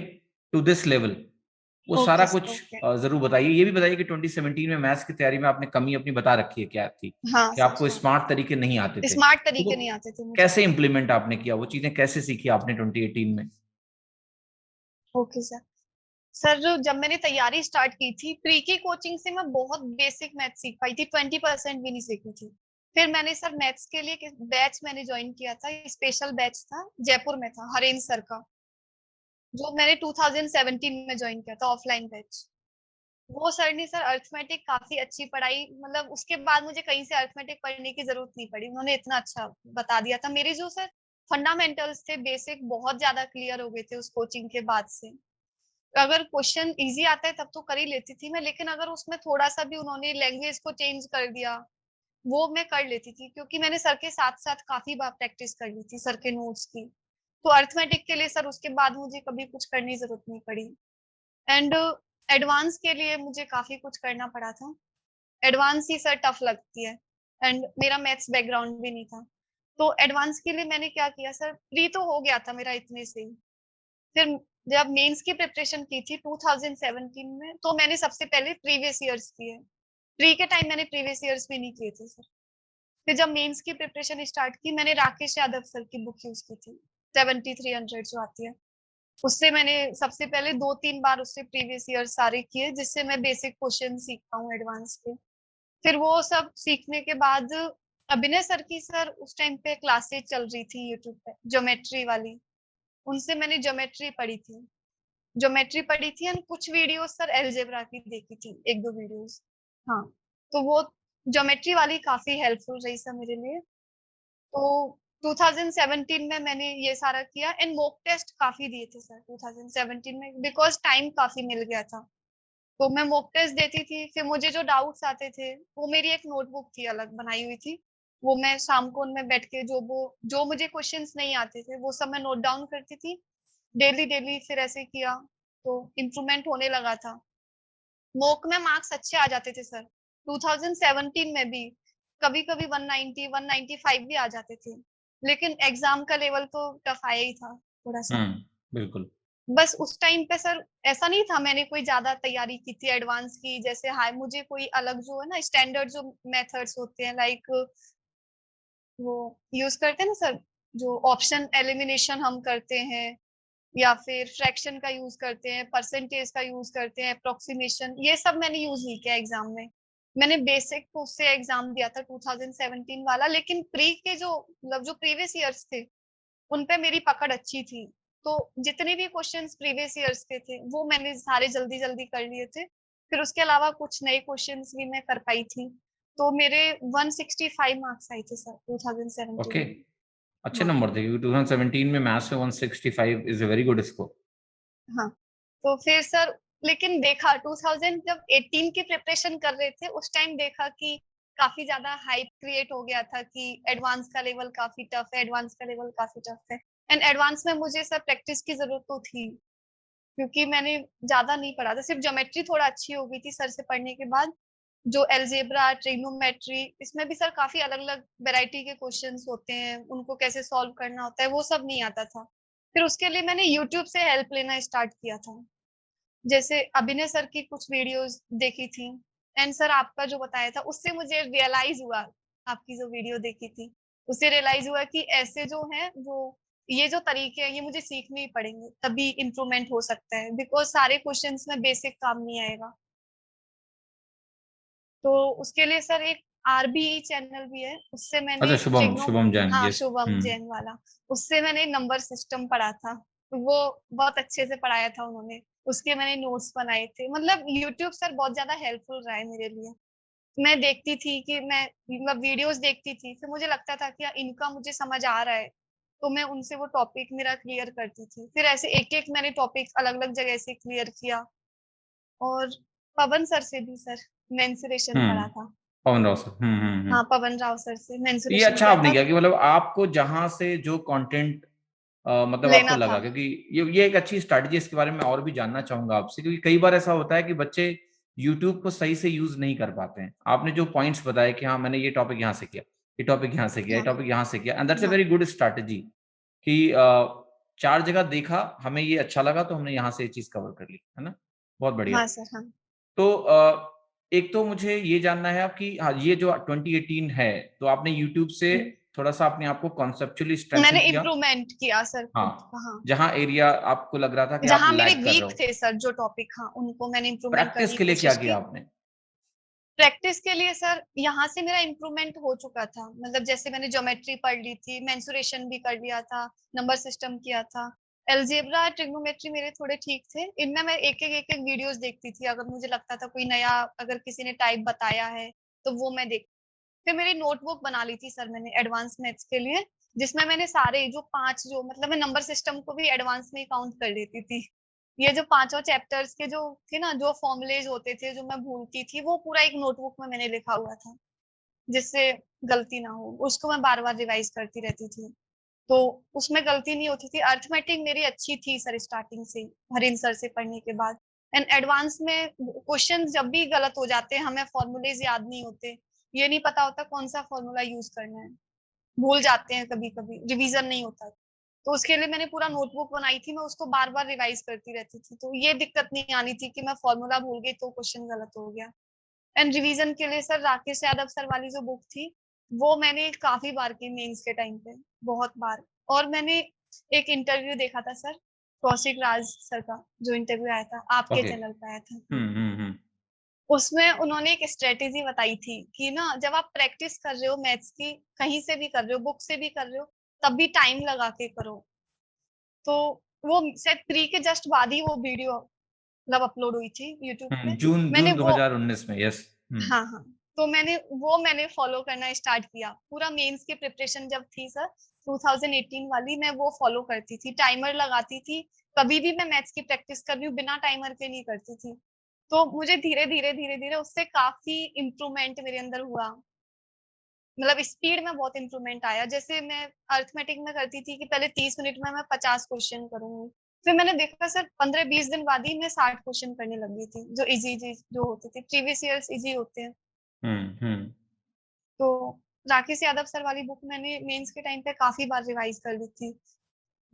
टू दिस लेवल, वो सारा
ओके सर
कुछ
ओके।
जरूर बताइए। ये भी बताइए कि 2017 में मैथ्स की तैयारी में आपने कमी अपनी बता रखी है क्या थी,
हाँ
कि
सर
आपको
हाँ,
स्मार्ट तरीके नहीं आते थे,
स्मार्ट
तो वो
तरीके नहीं आते थे मुझे।
कैसे इंप्लीमेंट आपने किया, वो चीजें कैसे सीखी आपने 2018 में?
Okay sir. सर जब मैंने तैयारी स्टार्ट की थी प्री की कोचिंग से, मैं बहुत बेसिक मैथ सीख पाई थी, 20% भी नहीं सीखी थी। फिर मैंने सर मैथ्स के लिए एक बैच मैंने ज्वाइन किया था, स्पेशल बैच था, जयपुर में था, हरेंद्र सर का, जो मैंने 2017 में ज्वाइन किया था, ऑफलाइन बैच। वो सर ने सर अरिथमेटिक काफ़ी अच्छी पढ़ाई, मतलब उसके बाद मुझे कहीं से अरिथमेटिक पढ़ने की ज़रूरत नहीं पड़ी। उन्होंने इतना अच्छा बता दिया था। मेरे जो सर फंडामेंटल्स थे, बेसिक बहुत ज़्यादा क्लियर हो गए थे उस कोचिंग के बाद से। अगर क्वेश्चन ईज़ी आता है तब तो कर ही लेती थी मैं, लेकिन अगर उसमें थोड़ा-सा भी उन्होंने लैंग्वेज को चेंज कर दिया, वो मैं कर लेती थी, क्योंकि मैंने सर के साथ-साथ काफ़ी बार प्रैक्टिस कर ली थी सर के नोट्स की। तो अरिथमेटिक के लिए सर उसके बाद मुझे कभी कुछ करने की ज़रूरत नहीं पड़ी। एंड एडवांस के लिए मुझे काफ़ी कुछ करना पड़ा था। एडवांस ही सर टफ लगती है, एंड मेरा मैथ्स बैकग्राउंड भी नहीं था। तो एडवांस के लिए मैंने क्या किया सर, प्री तो हो गया था मेरा इतने से ही। फिर जब मेंस की प्रिपरेशन की थी 2017 में, तो मैंने सबसे पहले प्रीवियस ईयर्स किए। प्री के टाइम मैंने प्रीवियस ईयर्स भी नहीं किए थे सर। फिर जब मेंस की प्रिपरेशन स्टार्ट की, मैंने राकेश यादव सर की बुक यूज़ की थी, 7300 जो आती है। उससे मैंने सबसे पहले 2-3 बार उससे प्रीवियस ईयर सारे किए, जिससे मैं बेसिक क्वेश्चन सीख पाऊँ एडवांस के। फिर वो सब सीखने के बाद अभिनय सर की सर उस टाइम पे क्लासेस चल रही थी यूट्यूब पे, ज्योमेट्री वाली। उनसे मैंने ज्योमेट्री पढ़ी थी। ज्योमेट्री पढ़ी थी एंड कुछ वीडियोज़ सर अलजेब्रा की देखी थी, 1-2 वीडियोज़। हाँ, तो वो ज्योमेट्री वाली काफ़ी हेल्पफुल रही सर मेरे लिए। तो 2017 में मैंने ये सारा किया एंड मॉक टेस्ट काफ़ी दिए थे सर 2017 में, बिकॉज़ टाइम काफ़ी मिल गया था। तो मैं मॉक टेस्ट देती थी, फिर मुझे जो डाउट्स आते थे, वो मेरी एक नोटबुक थी अलग बनाई हुई थी। वो मैं शाम को उनमें बैठ के जो मुझे क्वेश्चन्स नहीं आते थे, वो सब मैं नोट डाउन करती थी। डेली फिर ऐसे किया, तो इम्प्रूवमेंट होने लगा था। मॉक में मार्क्स अच्छे आ जाते थे सर। 2017 में भी कभी-कभी 190, 195 भी आ जाते थे। लेकिन एग्ज़ाम का लेवल तो टफ आया ही था थोड़ा-सा।
बिल्कुल।
बस उस टाइम पे सर ऐसा नहीं था मैंने कोई ज़्यादा तैयारी की थी एडवांस की, जैसे हाई मुझे कोई अलग जो है ना स्टैंडर्ड जो मेथड्स होते हैं, लाइक वो यूज़ करते हैं ना सर, जो ऑप्शन एलिमिनेशन हम करते हैं, या फिर फ्रैक्शन का यूज़ करते हैं, परसेंटेज का यूज़ करते हैं, अप्रॉक्सिमेशन, ये सब मैंने यूज़ नहीं किया एग्ज़ाम में। मैंने बेसिक तो उससे एग्ज़ाम दिया था 2017 वाला, लेकिन प्री के जो मतलब जो प्रीवियस ईयर्स थे, उन पे मेरी पकड़ अच्छी थी। तो जितने भी क्वेश्चन्स प्रीवियस ईयर्स के थे, वो मैंने सारे जल्दी-जल्दी कर लिए थे। फिर उसके अलावा कुछ नए क्वेश्चन्स भी मैं कर पाई थी। तो मेरे 165 मार्क्स आए थे सर 2017
ओके,
में।
अच्छे
हाँ।
नंबर थे क्योंकि 2017 में मैथ्स में 165 is a very good score.
हाँ, तो फिर सर लेकिन देखा 2000 जब 18 की प्रिपरेशन कर रहे थे, उस टाइम देखा कि काफ़ी ज़्यादा हाइप क्रिएट हो गया था कि एडवांस का लेवल काफ़ी टफ है, एडवांस का लेवल काफ़ी टफ है। एंड एडवांस में मुझे सर प्रैक्टिस की ज़रूरत तो थी, क्योंकि मैंने ज़्यादा नहीं पढ़ा था, सिर्फ ज्योमेट्री थोड़ा अच्छी हो गई थी सर से पढ़ने के बाद। जो अलजेब्रा, ट्रिग्नोमेट्री, इसमें भी सर काफ़ी अलग-अलग वैरायटी के क्वेश्चन्स होते हैं, उनको कैसे सॉल्व करना होता है, वो सब नहीं आता था। फिर उसके लिए मैंने यूट्यूब से हेल्प लेना स्टार्ट किया था। जैसे अभिनय सर की कुछ वीडियोज़ देखी थी एंड सर आपका जो बताया था, उससे मुझे रियलाइज़ हुआ, आपकी जो वीडियो देखी थी, उससे रियलाइज़ हुआ कि ऐसे जो हैं वो ये जो तरीके हैं, ये मुझे सीखने ही पड़ेंगे, तभी इम्प्रूवमेंट हो सकता है, बिकॉज़ सारे क्वेश्चन्स में बेसिक काम नहीं आएगा। तो उसके लिए सर एक आरबीई चैनल भी है, उससे मैंने
अच्छा, शुभम
ट्रिग्नो
शुभम जैन,
हाँ,
यस।
शुभम जैन वाला, उससे मैंने नंबर सिस्टम पढ़ा था। तो वो बहुत अच्छे से पढ़ाया था उन्होंने, उसके मैंने नोट्स बनाए थे। मतलब यूट्यूब सर बहुत ज़्यादा हेल्पफुल रहा है मेरे लिए। मैं देखती थी कि मैं मतलब वीडियोज़ देखती थी, फिर मुझे लगता था कि इनका मुझे समझ आ रहा है, तो मैं उनसे वो टॉपिक मेरा क्लियर करती थी। फिर ऐसे एक-एक मैंने टॉपिक अलग-अलग जगह से क्लियर किया, और पवन सर से भी सर मेंसुरेशन
हुँ,
पढ़ा था।
पवन राव सर।
हाँ, पवन राव सर से
ये
मेंसुरेशन
अच्छा
किया
आपने
था,
किया कि मतलब आपको जहाँ से जो कंटेंट मतलब आपको
लेना
लगा,
था।
क्योंकि ये एक अच्छी स्ट्रैटेजी है, इसके बारे में और भी जानना चाहूँगा आपसे, क्योंकि कई बार ऐसा होता है कि बच्चे यूट्यूब को सही से यूज़ नहीं कर पाते हैं। आपने जो पॉइंट्स बताए कि हाँ, मैंने ये टॉपिक यहाँ से किया, ये टॉपिक यहाँ से किया, ये
हाँ,
टॉपिक यहाँ से किया, एंड दैट्स अ
हाँ,
वेरी गुड स्ट्रैटेजी कि 4 जगह देखा, हमें ये अच्छा लगा तो हमने यहाँ से ये चीज़ कवर कर ली, है ना? बहुत बढ़िया।
हाँ सर, हाँ।
तो एक तो मुझे ये जानना है आपकी, हाँ, ये जो 2018 है, तो आपने यूट्यूब से
हुँ,
थोड़ा-सा अपने आप को कॉन्सेप्चुअली स्ट्रेंथन
मैंने
किया।
इम्प्रूवमेंट किया सर खुद
हाँ,
का, हाँ।
जहाँ एरिया आपको लग रहा था कि आप
जहाँ मेरे
लैग कर रहे
वीक
हो,
थे सर जो टॉपिक, हाँ, उनको मैंने इम्प्रूवमेंट
प्रैक्टिस
करने की
के लिए क्या
कोशिश
किया
की।
आपने?
प्रैक्टिस के लिए सर यहाँ से मेरा इम्प्रूवमेंट हो चुका था। मतलब जैसे मैंने ज्योमेट्री पढ़ ली थी, मेंसुरेशन भी कर लिया था, नंबर सिस्टम किया था। अलजेब्रा, ट्रिग्नोमेट्री मेरे थोड़े ठीक थे। इनमें मैं एक-एक वीडियोज़ देखती थी, अगर मुझे लगता था कोई नया अगर किसी ने टाइप बताया है, तो वो मैं देख फिर मेरी नोटबुक बना ली थी सर मैंने एडवांस मैथ्स के लिए, जिसमें मैंने सारे जो 5 जो मतलब मैं नंबर सिस्टम को भी एडवांस में ही काउंट कर लेती थी। ये जो पाँचों चैप्टर्स के जो थे ना, जो फ़ॉर्मूलेज़ होते थे, जो मैं भूलती थी, वो पूरा एक नोटबुक में मैंने लिखा हुआ था, जिससे गलती ना हो। उसको मैं बार-बार रिवाइज़ करती रहती थी। तो उसमें गलती नहीं होती थी। अरिथमेटिक मेरी अच्छी थी सर स्टार्टिंग से ही, हरीन सर से पढ़ने के बाद। एंड एडवांस में क्वेश्चन जब भी गलत हो जाते हैं, हमें फ़ॉर्मूलेज़ याद नहीं होते, ये नहीं पता होता कौन-सा फ़ॉर्मूला यूज़ करना है। भूल जाते हैं कभी-कभी, रिवीज़न नहीं होता। तो उसके लिए मैंने पूरा नोटबुक बनाई थी, मैं उसको बार-बार रिवाइज़ करती रहती थी। तो ये दिक्कत नहीं आनी थी कि मैं फ़ॉर्मूला भूल गई तो क्वेश्चन गलत हो गया। एंड रिवीजन के लिए सर राकेश यादव सर वाली जो बुक थी, वो मैंने काफ़ी बार की मेंस के टाइम पे, बहुत बार। और मैंने एक इंटरव्यू देखा था सर, कौशिक राज सर का, जो इंटरव्यू आया था, आपके
ओके।
चैनल पे आया था।
हुँ।
उसमें उन्होंने एक स्ट्रैटेजी बताई थी कि ना जब आप प्रैक्टिस कर रहे हो मैथ्स की, कहीं से भी कर रहे हो, बुक से भी कर रहे हो, तब भी टाइम लगा के करो। तो वो शायद 3 के जस्ट बाद ही वो वीडियो मतलब अपलोड हुई थी यूट्यूब
हुँ,
पे।
जून
मैंने
जून
वो
2019 में, यस। हुँ,
हाँ, हाँ। तो मैंने फ़ॉलो करना स्टार्ट किया। पूरा मेंस की प्रिपरेशन जब थी सर 2018 वाली, मैं वो फ़ॉलो करती थी, टाइमर लगाती थी। कभी भी मैं मैथ्स की प्रैक्टिस कर रही हूँ, बिना टाइमर के नहीं करती थी। तो मुझे धीरे-धीरे उससे काफ़ी इम्प्रूवमेंट मेरे अंदर हुआ। मतलब स्पीड में बहुत इम्प्रूवमेंट आया। जैसे मैं अरिथमेटिक में करती थी कि पहले 30 मिनट में मैं 50 क्वेश्चन करूँगी। फिर मैंने देखा सर 15-20 दिन बाद ही मैं 60 क्वेश्चन करने लग गई थी, जो ईज़ी-ईज़ी जो होते थे। प्रीवियस ईयर्स ईज़ी होते हैं।
हुँ।
तो राकेश यादव सर वाली बुक मैंने मेंस के टाइम पे काफ़ी बार रिवाइज़ कर ली थी।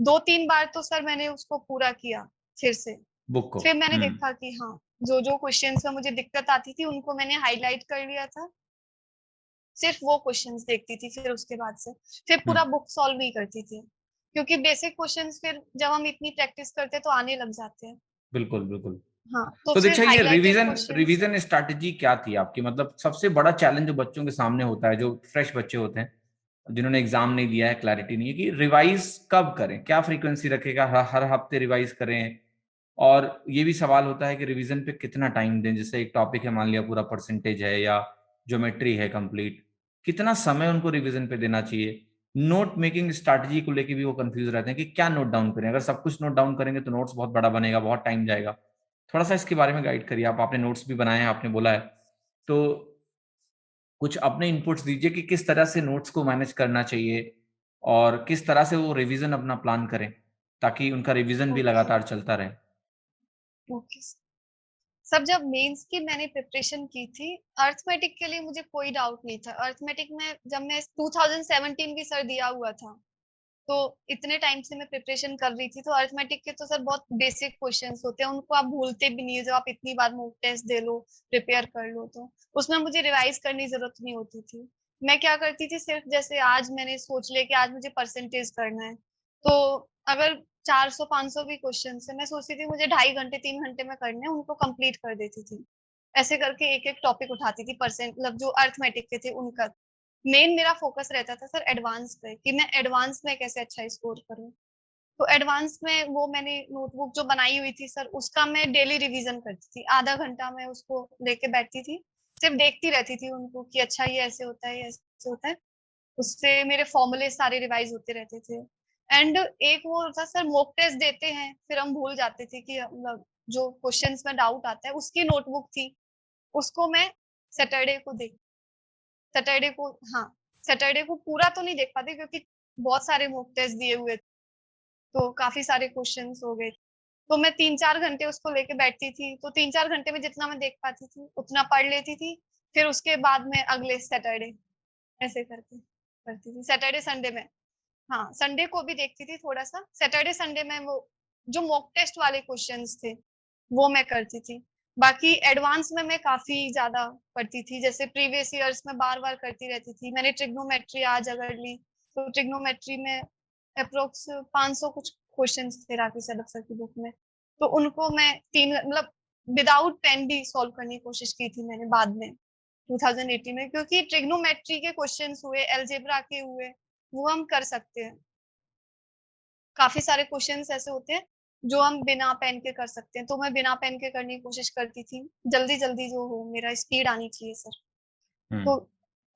2-3 बार तो सर मैंने उसको पूरा किया फिर से।
बुक को।
फिर मैंने
हुँ,
देखा कि हाँ, जो-जो क्वेश्चन्स में मुझे दिक्कत आती थी उनको मैंने हाइलाइट कर लिया था। सिर्फ़ वो क्वेश्चन्स देखती थी फिर उसके बाद से। फिर
हुँ।
पूरा बुक सॉल्व नहीं करती थी। क्योंकि बेसिक क्वेश्चन्स फिर जब हम इतनी प्रैक्टिस करते हैं तो आने लग जाते हैं।
बिल्कुल।
हाँ, तो
तो
फिर
दीक्षा, ये
हाइलाइटेड क्वेश्चन्स
रिवीजन स्ट्रैटेजी क्या थी आपकी? मतलब सबसे बड़ा चैलेंज जो बच्चों के सामने होता है, जो फ्रेश बच्चे होते हैं, जिन्होंने एग्ज़ाम नहीं दिया है, क्लैरिटी नहीं है कि रिवाइज़ कब करें? क्या फ्रीक्वेंसी रखेगा? हर हफ्ते रिवाइज़ करें? और ये भी सवाल होता है कि रिवीजन पे कितना टाइम दें? जैसे एक टॉपिक है, मान लिया पूरा परसेंटेज है या ज्योमेट्री है कंप्लीट, कितना समय उनको रिवीजन पे देना चाहिए? नोट मेकिंग स्ट्रैटेजी को लेके भी वो कन्फ्यूज़ रहते हैं कि क्या नोट डाउन करें? अगर सब कुछ नोट डाउन करेंगे तो नोट्स बहुत बड़ा बनेगा, बहुत टाइम जाएगा। थोड़ा-सा इसके बारे में गाइड करिए। आपने नोट्स भी बनाए हैं, आपने बोला है। तो कुछ अपने इनपुट्स दीजिए कि किस तरह से नोट्स को मैनेज करना चाहिए और किस तरह से वो रिवीजन अपना प्लान करें, ताकि उनका रिवीजन भी
ओके,
लगातार चलता रहे।
ओके। सब जब मेंस की मैंने प्रिपरेशन की थी, अरिथमेटिक के लिए मुझे कोई डाउट नहीं था। अरिथमेटिक में जब मैं 2017 भी सर दिया हुआ था। तो इतने टाइम से मैं प्रिपरेशन कर रही थी, तो अरिथमेटिक के तो सर बहुत बेसिक क्वेश्चंस होते हैं, उनको आप भूलते भी नहीं है, जब आप इतनी बार मॉक टेस्ट दे लो, प्रिपेयर कर लो तो। उसमें मुझे रिवाइज़ करने की ज़रूरत नहीं होती थी। मैं क्या करती थी सिर्फ़ जैसे आज मैंने सोच लिया कि आज मुझे परसेंटेज करना है, तो अगर 400-500 भी क्वेश्चन्स हैं, मैं सोचती थी मुझे ढाई घंटे, 3 घंटे में करने हैं, उनको कंप्लीट कर देती थी। ऐसे करके एक-एक टॉपिक उठाती थी परसेंट मतलब जो अरिथमेटिक के थे उनका। मेन मेरा फ़ोकस रहता था सर एडवांस पे कि मैं एडवांस में कैसे अच्छा स्कोर करूँ। तो एडवांस में वो मैंने नोटबुक जो बनाई हुई थी सर उसका मैं डेली रिवीज़न करती थी। आधा घंटा मैं उसको लेके बैठती थी। सिर्फ़ देखती रहती थी उनको कि अच्छा ये ऐसे होता है, ये ऐसे होता है। उससे मेरे फ़ॉर्मूले सारे रिवाइज़ होते रहते थे। एंड एक वो था सर मॉक टेस्ट देते हैं, फिर हम भूल जाते थे कि मतलब जो क्वेश्चन्स में डाउट आता है उसकी नोटबुक थी, उसको मैं सैटरडे को देख सैटरडे को हाँ, सैटरडे को पूरा तो नहीं देख पाते क्योंकि बहुत सारे मॉक टेस्ट दिए हुए, तो काफ़ी सारे क्वेश्चन्स हो गए। तो मैं 3-4 घंटे उसको लेके बैठती थी, तो 3-4 घंटे में जितना मैं देख पाती थी, उतना पढ़ लेती थी। फिर उसके बाद मैं अगले सैटरडे ऐसे करके करती थी। सैटरडे, संडे में हाँ, संडे को भी देखती थी थोड़ा-सा। सैटरडे, संडे में वो जो मॉक टेस्ट वाले क्वेश्चन्स थे, वो मैं करती थी। बाकी एडवांस में मैं काफ़ी ज़्यादा पढ़ती थी, जैसे प्रीवियस ईयर्स में बार-बार करती रहती थी। मैंने ट्रिग्नोमेट्री आज अगर ली, तो ट्रिग्नोमेट्री में एप्रॉक्स 500 कुछ क्वेश्चन्स थे राकेश यादव सर की बुक में। तो उनको मैं 3 मतलब विदाउट पेन भी सॉल्व करने की कोशिश की थी मैंने बाद में, 2018 में क्योंकि ट्रिग्नोमेट्री के क्वेश्चन्स हुए, अलजेब्रा के हुए, वो हम कर सकते हैं। काफी सारे क्वेश्चंस ऐसे होते हैं जो हम बिना पेन के कर सकते हैं, तो मैं बिना पेन के करने की कोशिश करती थी, जल्दी जल्दी जो हो, मेरा स्पीड आनी चाहिए सर। तो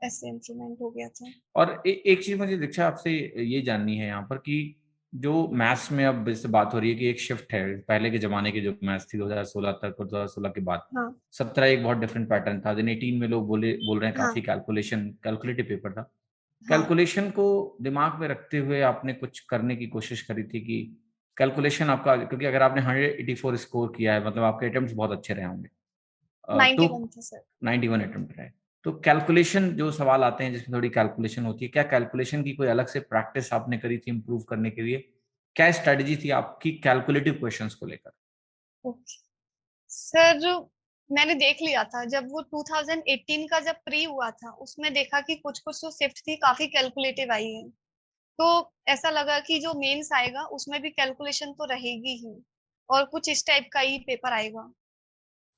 ऐसे इम्प्रूवमेंट हो गया था।
और एक चीज मुझे दीक्षा आपसे ये जाननी है यहाँ पर कि जो मैथ्स में अब इससे बात हो रही है कि एक शिफ्ट है, पहले के जमाने की जो मैथ्स थी 2016 तक और 2016 के बाद
हाँ
17 एक बहुत डिफरेंट पैटर्न था, देन 18 में लोग बोल रहे हैं
हाँ
काफी कैलकुलेटिव पेपर था।
हाँ
कैलकुलेशन को दिमाग में रखते हुए आपने कुछ करने की कोशिश करी थी कि कैलकुलेशन आपका, क्योंकि अगर आपने 184 स्कोर किया है मतलब आपके अटेम्प्ट्स बहुत अच्छे रहे होंगे। तो
91 था सर।
91 अटेम्प्ट रहे, तो कैलकुलेशन जो सवाल आते हैं जिसमें थोड़ी कैलकुलेशन होती है, क्या कैलकुलेशन की कोई अलग से प्रैक्टिस आपने करी थी इम्प्रूव करने के लिए? क्या स्ट्रेटजी थी आपकी कैलकुलेटिव क्वेश्चंस को लेकर?
ओके सर, मैंने देख लिया था जब वो 2018 का जब प्री हुआ था, उसमें देखा कि कुछ कुछ जो शिफ्ट थी काफी कैलकुलेटिव आई है। तो ऐसा लगा कि जो मेंस आएगा उसमें भी कैलकुलेशन तो रहेगी ही, और कुछ इस टाइप का ही पेपर आएगा।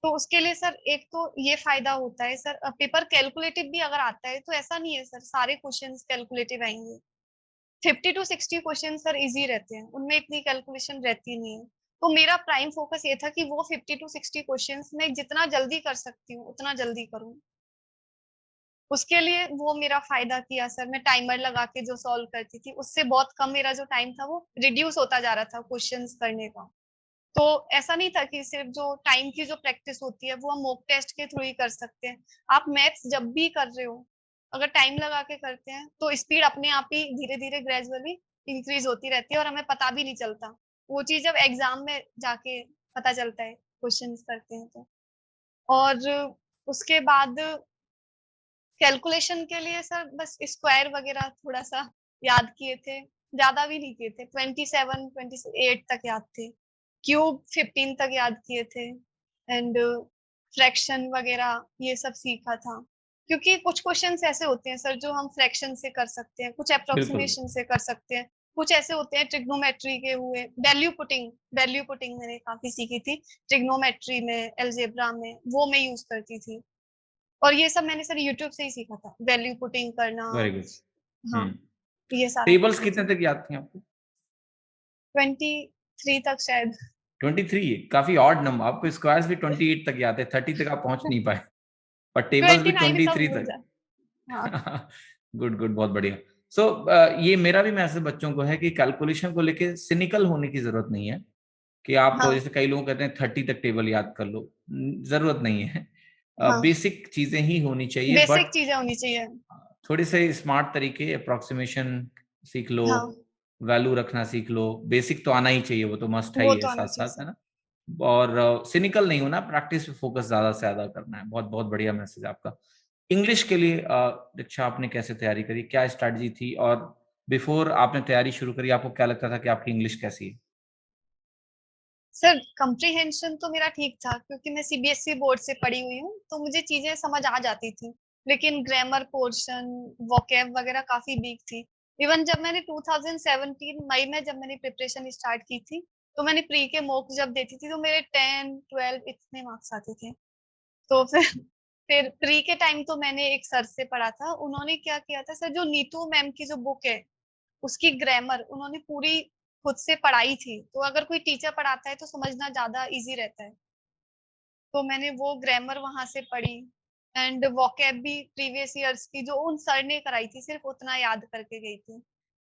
तो उसके लिए सर एक तो ये फायदा होता है सर, पेपर कैलकुलेटिव भी अगर आता है तो ऐसा नहीं है सर सारे क्वेश्चंस कैलकुलेटिव आएंगे। 50 to 60 क्वेश्चन सर इजी रहते हैं, उनमें इतनी कैलकुलेशन रहती नहीं है। तो मेरा प्राइम फोकस ये था कि वो 50 to 60 क्वेश्चंस मैं जितना जल्दी कर सकती हूँ उतना जल्दी करूँ। उसके लिए वो मेरा फायदा किया सर, मैं टाइमर लगा के जो सॉल्व करती थी उससे बहुत कम मेरा जो टाइम था वो रिड्यूस होता जा रहा था क्वेश्चंस करने का। तो ऐसा नहीं था कि सिर्फ जो टाइम की जो प्रैक्टिस होती है वो हम मॉक टेस्ट के थ्रू ही कर सकते हैं। आप मैथ्स जब भी कर रहे हो, अगर टाइम लगा के करते हैं तो स्पीड अपने आप ही धीरे धीरे ग्रेजुअली इंक्रीज होती रहती है और हमें पता भी नहीं चलता। वो चीज जब एग्जाम में जाके पता चलता है क्वेश्चन करते हैं तो। और उसके बाद कैलकुलेशन के लिए सर बस स्क्वायर वगैरह थोड़ा सा याद किए थे, ज्यादा भी नहीं किए थे। 27 28 तक याद थे। क्यूब 15 तक याद किए थे। एंड फ्रैक्शन वगैरह ये सब सीखा था, क्योंकि कुछ क्वेश्चंस ऐसे होते हैं सर जो हम फ्रैक्शन से कर सकते हैं, कुछ
बिल्कुल।
अप्रोक्सीमेशन से कर सकते हैं, कुछ ऐसे होते हैं ट्रिग्नोमेट्री के हुए। वैल्यू पुटिंग मैंने काफी सीखी थी ट्रिग्नोमेट्री में, अलजेब्रा में, वो मैं यूज करती थी। और ये सब मैंने सर यूट्यूब से ही सीखा था, वैल्यू पुटिंग करना।
Very good.
हाँ ये सारा
टेबल्स
करती
कितने
थी।
तक याद थे आपको?
23 तक शायद।
23? काफी ऑड नंबर। आपको स्क्वायर्स भी 28 तक याद है, 30 तक आप पहुंच नहीं पाए, पर टेबल्स भी
29 तक
23
भूल
तक।
जा। हाँ
गुड गुड, बहुत बढ़िया। सो ये मेरा भी मैसेज बच्चों को है कि कैलकुलेशन को लेके सिनिकल होने की जरूरत नहीं है कि आप,
हाँ
जैसे कई लोग कहते हैं 30 तक टेबल याद कर लो, जरूरत नहीं है।
हाँ,
बेसिक चीजें ही होनी चाहिए,
बेसिक
बट
चीजें होनी चाहिए।
थोड़े से स्मार्ट तरीके, अप्रोक्सीमेशन सीख लो,
हाँ
वैल्यू रखना सीख लो। बेसिक तो आना ही चाहिए, वो तो मस्ट है
वो
ही है
तो आना
साथ
चाहिए
साथ,
सर।
है ना? और सिनिकल नहीं होना, प्रैक्टिस पे फोकस ज्यादा से ज्यादा करना है। बहुत बहुत बढ़िया मैसेज आपका। इंग्लिश के लिए दीक्षा आपने कैसे तैयारी करी, क्या स्ट्रैटेजी थी, और बिफोर आपने तैयारी शुरू करी आपको क्या लगता था कि आपकी इंग्लिश कैसी है?
सर कंप्रीहेंशन तो मेरा ठीक था, क्योंकि मैं सीबीएसई बोर्ड से पढ़ी हुई हूँ, तो मुझे चीजें समझ आ जाती थी। लेकिन ग्रामर पोर्शन, वोकैब वगैरह काफी वीक थी। इवन जब मैंने 2017 मई में जब मैंने प्रिपरेशन स्टार्ट की थी, तो मैंने प्री के मॉक जब देती थी तो मेरे 10 12 इतने मार्क्स आते थे। तो फिर प्री के टाइम तो मैंने एक सर से पढ़ा था, उन्होंने क्या किया था सर, जो नीतू मैम की जो बुक है उसकी ग्रामर उन्होंने पूरी खुद से पढ़ाई थी, तो अगर कोई टीचर पढ़ाता है तो समझना ज्यादा इजी रहता है। तो मैंने वो ग्रामर वहां से पढ़ी। एंड वोकैब भी प्रीवियस ईयर्स की जो उन सर ने कराई थी सिर्फ उतना याद करके गई थी।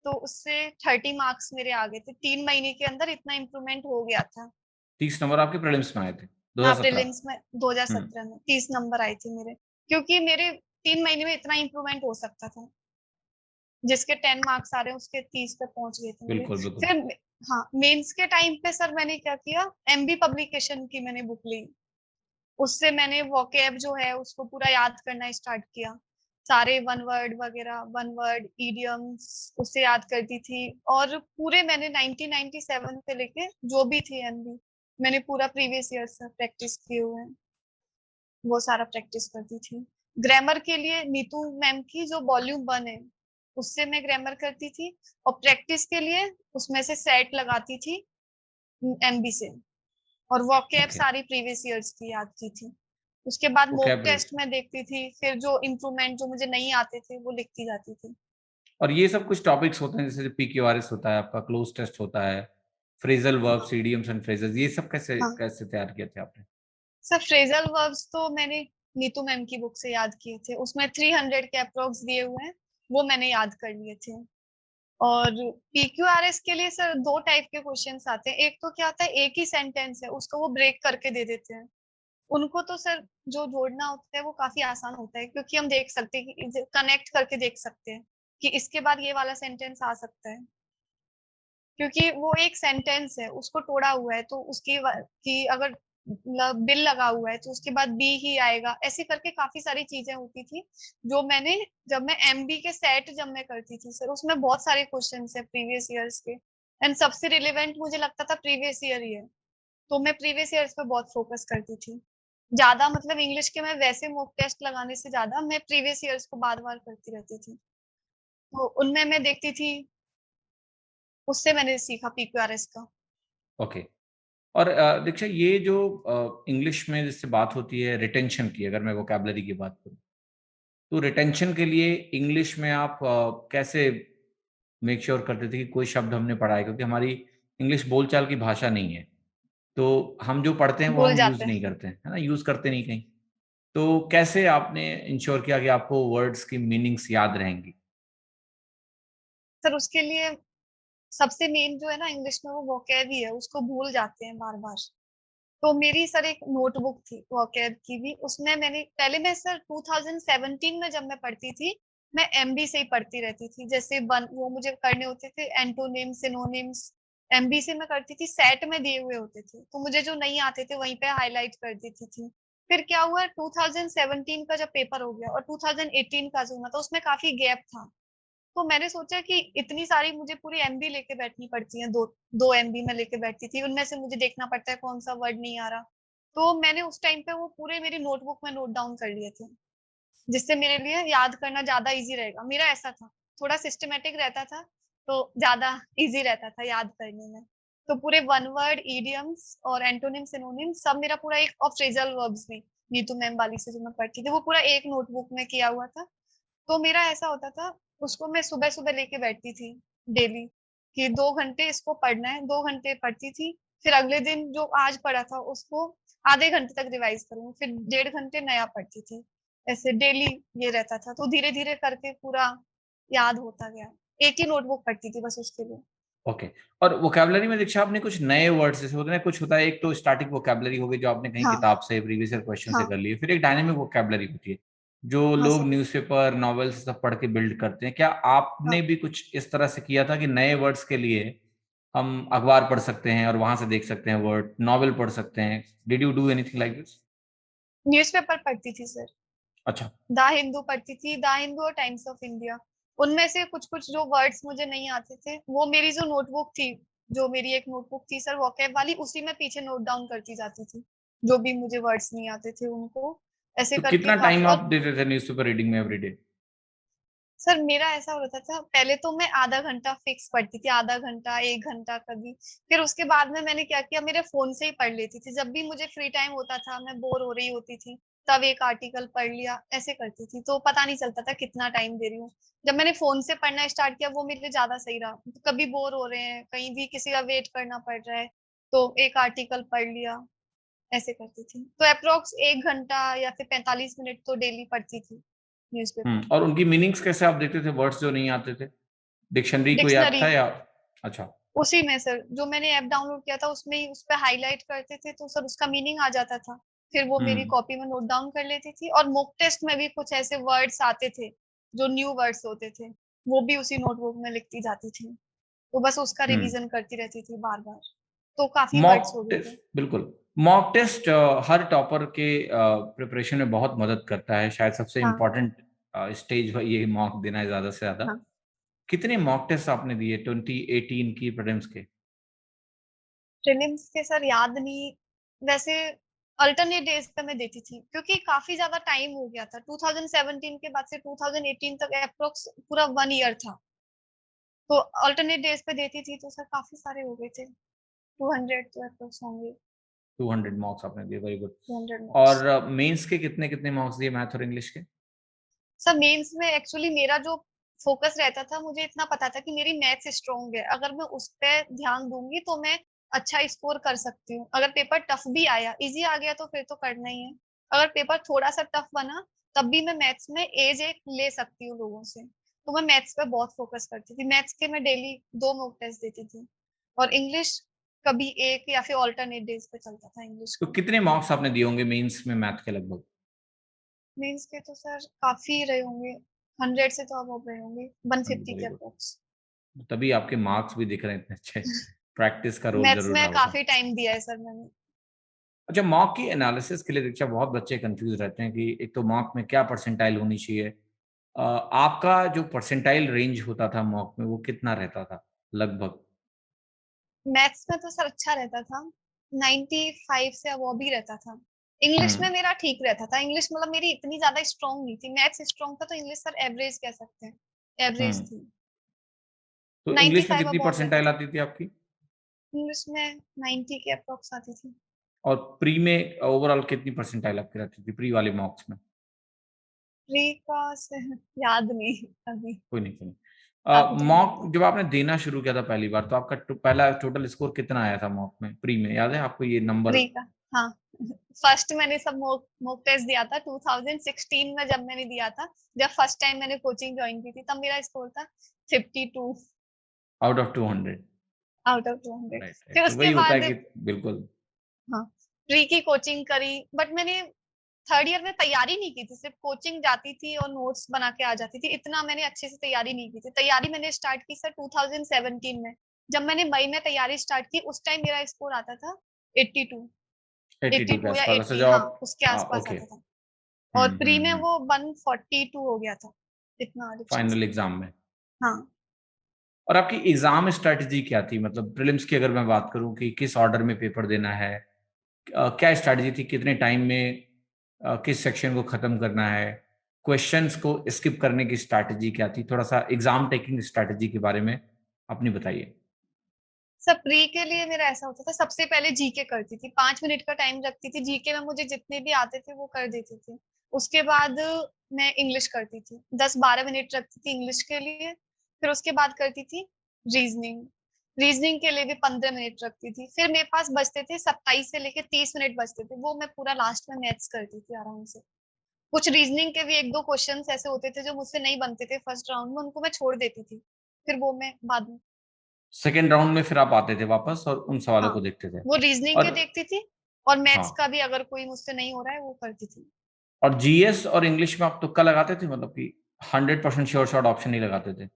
तो उससे 30 मार्क्स मेरे आ गए थे, 3 महीने के अंदर इतना इम्प्रूवमेंट हो गया था।
30 नंबर आपके प्रीलिम्स में आए थे
हाँ
2017?
प्रीलिम्स में 2017 में 30 नंबर आए थे मेरे, क्योंकि मेरे 3 महीने में इतना इम्प्रूवमेंट हो सकता था। जिसके 10 मार्क्स आ रहे हैं उसके 30 पे पहुंच गए थे मेरे।
बिल्कुल बिल्कुल।
फिर हाँ मेंस के टाइम पे सर मैंने क्या किया, एमबी पब्लिकेशन की मैंने बुक ली। उससे मैंने वोकैब जो है उसको पूरा याद करना स्टार्ट किया। सारे वन वर्ड वगैरह, वन वर्ड इडियम्स उससे याद करती थी। और पूरे मैंने 1997 से लेके जो भी थी एमबी, मैंने पूरा प्रीवियस ईयर से प्रैक्टिस किए हुए हैं, वो सारा प्रैक्टिस करती थी। ग्रामर के लिए नीतू मैम की जो वॉल्यूम 1 है उससे मैं ग्रामर करती थी। और प्रैक्टिस के लिए उसमें से सेट लगाती थी एमबी से। और वोकैब
ओके।
सारी प्रीवियस ईयर्स की याद की थी। उसके बाद
वो
मॉक
कैब
टेस्ट में देखती थी, फिर जो इम्प्रूवमेंट जो मुझे नहीं आते थे वो लिखती जाती थी।
और ये सब कुछ टॉपिक्स होते हैं जैसे PQRS होता है, आपका क्लोज टेस्ट होता है, phrasal verbs, idioms and phrases, ये सब कैसे
हाँ
कैसे तैयार किए थे आपने?
सर, फ्रेजल वर्ब्स तो मैंने नीतू मैम की बुक से याद किए थे, उसमें 300 के अप्रोक्स दिए हुए हैं, वो मैंने याद कर लिए थे। और PQRS के लिए सर दो टाइप के क्वेश्चंस आते हैं। एक तो क्या होता है, एक ही सेंटेंस है उसको वो ब्रेक करके दे देते हैं। उनको तो सर जो जोड़ना होता है वो काफी आसान होता है, क्योंकि हम देख सकते हैं कि कनेक्ट करके देख सकते हैं कि इसके बाद ये वाला सेंटेंस आ सकता है, क्योंकि वो एक सेंटेंस है उसको तोड़ा हुआ है, तो कि अगर बिल लगा हुआ है तो उसके बाद बी ही आएगा, ऐसे करके काफी सारी चीजें होती थी जो मैंने, जब मैं MB के सेट जब मैं करती थी सर, उसमें बहुत सारे क्वेश्चन है प्रीवियस ईयर्स के, एंड सबसे रिलेवेंट मुझे लगता था प्रीवियस ईयर ही है, तो मैं प्रीवियस ईयर्स पे बहुत फोकस करती थी ज्यादा। मतलब इंग्लिश के मैं वैसे मॉक टेस्ट लगाने से ज्यादा मैं प्रीवियस ईयर्स को बार बार करती रहती थी, तो उनमें मैं देखती थी, उससे मैंने सीखा PQRS का।
ओके। और दीक्षा, ये जो इंग्लिश में जिससे बात होती है रिटेंशन की, अगर मैं वोकैबुलरी की बात करूं, तो रिटेंशन के लिए इंग्लिश में आप कैसे मेक श्योर करते थे कि कोई शब्द हमने पढ़ा है? क्योंकि हमारी इंग्लिश बोलचाल की भाषा नहीं है, तो हम जो पढ़ते हैं वो
भूल
हम यूज
जाते हैं
नहीं करते हैं, है ना, यूज करते नहीं कहीं। तो कैसे आपने इंश्योर किया कि आपको वर्ड्स की मीनिंग्स याद रहेंगी?
सर, उसके लिए सबसे मेन जो है ना इंग्लिश में, वो वोकैब ही है, उसको भूल जाते हैं बार बार। तो मेरी सर एक नोटबुक थी वोकैब की भी, उसमें मैंने पहले, मैं सर 2017 में जब मैं पढ़ती थी, मैं MB से ही पढ़ती रहती थी। जैसे वो मुझे करने होते थे एंटोनिम्स, सिनोनिम्स, MB से मैं करती थी, सेट में दिए हुए होते थे, तो मुझे जो नहीं आते थे वहीं पे हाईलाइट कर देती थी। फिर क्या हुआ, 2017 का जब पेपर हो गया और 2018 का जो हुआ था, उसमें काफी गैप था, तो मैंने सोचा कि इतनी सारी मुझे पूरी MB लेके बैठनी पड़ती है, दो दो MB में लेके बैठती थी, उनमें से मुझे देखना पड़ता है कौन सा वर्ड नहीं आ रहा, तो मैंने उस टाइम पे वो पूरे मेरी नोटबुक में नोट डाउन कर लिए थे, जिससे मेरे लिए याद करना ज्यादा इजी रहेगा। मेरा ऐसा था, थोड़ा सिस्टमेटिक रहता था, तो ज्यादा इजी रहता था याद करने में। तो पूरे वन वर्ड, इडियम्स और एंटोनिम, सिनोनिम सब मेरा पूरा एक, और फ्रेजल वर्ब्स भी नीतू मैम वाली से जो मैं पढ़ती थी, वो पूरा एक नोटबुक में किया हुआ था। तो मेरा ऐसा होता था, उसको मैं सुबह सुबह लेके बैठती थी डेली, कि 2 घंटे इसको पढ़ना है, 2 घंटे पढ़ती थी, फिर अगले दिन जो आज पढ़ा था उसको आधे घंटे तक रिवाइज करूँ, फिर 1.5 घंटे नया पढ़ती थी, ऐसे डेली ये रहता था। तो धीरे धीरे करके पूरा याद होता गया, एक ही नोटबुक पढ़ती थी बस उसके लिए।
ओके। और वोकैबुलरी में दीक्षा आपने कुछ नए वर्ड्स जैसे होते हैं, कुछ होता है, एक तो स्टैटिक वोकैबुलरी हो गई जो आपने कहीं
हाँ
किताब से, प्रीवियस ईयर क्वेश्चन से
हाँ
कर लिए, फिर एक डायनेमिक वोकैबुलरी होती है जो
हाँ
लोग
सर।
न्यूज़पेपर, नॉवेल्स सब पढ़ के बिल्ड करते हैं। क्या आपने
हाँ
भी कुछ इस तरह से किया था कि नए वर्ड्स के लिए हम अखबार पढ़ सकते हैं और वहां से देख सकते हैं वर्ड, नॉवेल पढ़ सकते हैं? Did you do anything like this?
Newspaper पढ़ती थी सर,
अच्छा।
द हिंदू पढ़ती थी, द हिंदू और टाइम्स ऑफ इंडिया। उनमें से कुछ कुछ जो वर्ड्स मुझे नहीं आते थे, वो मेरी जो नोटबुक थी, जो मेरी एक नोटबुक थी सर वोकैब वाली, उसी में पीछे नोट डाउन करती जाती थी, जो भी मुझे वर्ड्स नहीं आते थे उनको, ऐसे
तो
करके
कितना
काफी।
टाइम
और
आप देते थे न्यूज़पेपर रीडिंग में एवरीडे?
सर मेरा ऐसा होता था, पहले तो मैं आधा घंटा फिक्स पढ़ती थी, आधा घंटा, 1 घंटा कभी। फिर उसके बाद में मैंने क्या किया, मेरे फोन से ही पढ़ लेती थी, जब भी मुझे फ्री टाइम होता था, मैं बोर हो रही होती थी, तब एक आर्टिकल पढ़ लिया, ऐसे करती थी, तो पता नहीं चलता था कितना टाइम दे रही हूँ। जब मैंने फोन से पढ़ना स्टार्ट किया, वो मेरे लिए ज्यादा सही रहा। कभी बोर हो रहे हैं, कहीं भी किसी का वेट करना पड़ रहा है, तो एक आर्टिकल पढ़ लिया, ऐसे करती थी। तो अप्रोक्स 1 घंटा या फिर 45 मिनट तो डेली पढ़ती थी न्यूज़पेपर।
और उनकी मीनिंग्स कैसे आप देखते थे, वर्ड्स जो नहीं आते थे? डिक्शनरी कोई ऐप
डिक्शनरी,
था या? अच्छा।
उसी में सर जो मैंने ऐप डाउनलोड किया था, उसमें ही उस पे हाईलाइट करते थे, तो सर उसका मीनिंग आ जाता था, फिर वो मेरी
हम्म।
कॉपी में नोट डाउन कर लेती थी। और मॉक टेस्ट में भी कुछ ऐसे वर्ड्स आते थे जो न्यू वर्ड्स होते थे, वो भी उसी नोटबुक में लिखती जाती थी, तो बस उसका
हम्म।
रिवीजन करती रहती थी बार बार, तो काफी वर्ड्स हो
मॉक
गए थे।
टेस्ट, बिल्कुल। मॉक टेस्ट हर टॉपर के प्रिपरेशन में बहुत मदद करता है, शायद सबसे
हाँ
इम्पोर्टेंट स्टेज ये मॉक देना है ज्यादा से ज्यादा।
हाँ।
कितने मॉक टेस्ट आपने दिए 2018 की प्रीलिम्स के?
प्रीलिम्स के सर याद नहीं, वैसे अल्टरनेट डेज पे मैं देती थी, क्योंकि काफी ज्यादा टाइम हो गया था, 2017 के बाद से 2018 तक अप्रोक्स पूरा 1 ईयर था, तो अल्टरनेट डेज पे देती थी, तो सर काफी सारे हो गए थे, 200 तो अप्रोक्स होंगे।
200 मार्क्स आपने दिए, वेरी गुड।
200 मार्क्स।
और मेंस के कितने कितने मार्क्स दिए मैथ और इंग्लिश के?
सर मेंस में एक्चुअली मेरा जो फोकस रहता था, मुझे इतना पता था कि मेरी मैथ्स स्ट्रांग है, अगर मैं उस पे ध्यान दूंगी तो मैं अच्छा स्कोर कर सकती हूँ। अगर पेपर टफ भी आया, इजी आ गया तो फिर तो करना ही है। अगर पेपर थोड़ा सा टफ बना तब भी मैं मैथ्स में एज एक ले सकती हूँ लोगों से। तो मैं मैथ्स पे बहुत फोकस करती थी, मैथ्स के मैं डेली 2 मॉक टेस्ट देती थी। और इंग्लिश कभी एक या फिर ऑल्टरनेट डेज पे चलता था इंग्लिश
तो
का।
कितने मार्क्स आपने दिए होंगे मेंस में मैथ के लगभग?
मेंस के तो सर काफी रहे होंगे, 100 से तो अब रहे होंगे, 150
वेरी
के
गुड।
अप्रोक्स।
तभी आपके मार्क्स भी दिख रहे हैं इतने अच्छे। प्रैक्टिस का रोल
मैथ्स
जरूर
में
रहा होगा।
काफी टाइम दिया है सर मैंने।
अच्छा, मॉक की एनालिसिस के लिए दीक्षा बहुत बच्चे कंफ्यूज रहते हैं कि एक तो मॉक में क्या परसेंटाइल होनी चाहिए। आपका जो परसेंटाइल रेंज होता था मॉक में वो कितना रहता था लगभग?
मैथ्स में तो सर अच्छा रहता था, 95 से अब भी रहता था। इंग्लिश में
हम्म।
मेरा ठीक रहता था, इंग्लिश मतलब मेरी इतनी ज्यादा स्ट्रांग नहीं थी, मैथ्स स्ट्रांग था तो इंग्लिश सर एवरेज कह सकते हैं, एवरेज
हम्म।
थी।
तो इंग्लिश में
95
कितनी
अब रहता
परसेंटाइल
था।
आती थी आपकी?
इंग्लिश में 90 के अप्रोक्स आती थी।
और प्री में ओवरऑल कितनी परसेंटाइल आपकी रहती थी प्री वाले मॉक्स में?
प्री का याद नहीं अभी,
कोई नहीं, कोई
काफी
नहीं।
टाइम हो
मॉक
गया।
जब आपने देना शुरू किया था पहली बार तो आपका पहला टोटल स्कोर कितना आया था मॉक में प्री में, याद है आपको ये नंबर?
प्री का, हाँ। फर्स्ट मैंने सब मॉक मॉक टेस्ट दिया था 2016 में, जब मैंने दिया था, जब फर्स्ट टाइम मैंने कोचिंग ज्वाइन की थी, तब मेरा स्कोर था 52
out of 200?
Out of 200।
Right, right.
फिर
तो
उसके
वही होता है
बाद
कि बिल्कुल।
हाँ, प्री की कोचिंग करी, बट मैंने थर्ड ईयर में तैयारी नहीं की थी, सिर्फ कोचिंग जाती थी और नोट्स बना के आ जाती थी, इतना मैंने अच्छे से तैयारी नहीं की थी। तैयारी मैंने स्टार्ट की सर 2017 में, जब मैंने मई में तैयारी स्टार्ट की उस टाइम मेरा स्कोर आता था 82,
82 के
82 या
आसपास? अच्छा,
80,
जब
हाँ
आप
उसके आसपास
ओके।
आता था। और प्री में वो 142 हो गया था, इतना डिफरेंस
फाइनल
था।
एग्जाम में?
हाँ
और आपकी एग्जाम स्ट्रेटजी क्या थी, मतलब प्रीलिम्स की अगर मैं बात करूं कि किस ऑर्डर में पेपर देना है, क्या स्ट्रेटजी थी, कितने टाइम में किस सेक्शन को खत्म करना है, क्वेश्चंस को स्किप करने की स्ट्रैटेजी क्या थी, थोड़ा सा एग्जाम टेकिंग स्ट्रैटेजी के बारे में अपनी बताइए।
सब प्री के लिए मेरा ऐसा होता था, सबसे पहले जीके करती थी, 5 मिनट का टाइम रखती थी, जीके में मुझे जितने भी आते थे वो कर देती थी। उसके बाद मैं इंग्लिश करती थी, 10-12 मिनट रखती थी इंग्लिश के लिए। फिर उसके बाद करती थी रीजनिंग, रीजनिंग के लिए भी 15 मिनट रखती थी। फिर मेरे पास बचते थे 27 से लेके 30 मिनट बचते थे, वो मैं पूरा लास्ट में मैथ्स करती थी आराम से। कुछ रीजनिंग के भी एक दो क्वेश्चंस ऐसे होते थे जो मुझसे नहीं बनते थे फर्स्ट राउंड में, उनको मैं छोड़ देती थी, फिर वो मैं बाद में।
सेकेंड राउंड में फिर आप आते थे वापस और उन सवालों
हाँ,
को देखते थे?
वो रीजनिंग
और
के देखती थी, और मैथ्स
हाँ,
का भी अगर कोई मुझसे नहीं हो रहा है वो करती थी।
और जीएस और इंग्लिश में आप तुक्का लगाते थे, मतलब कि 100% श्योर शॉट ऑप्शन नहीं लगाते थे?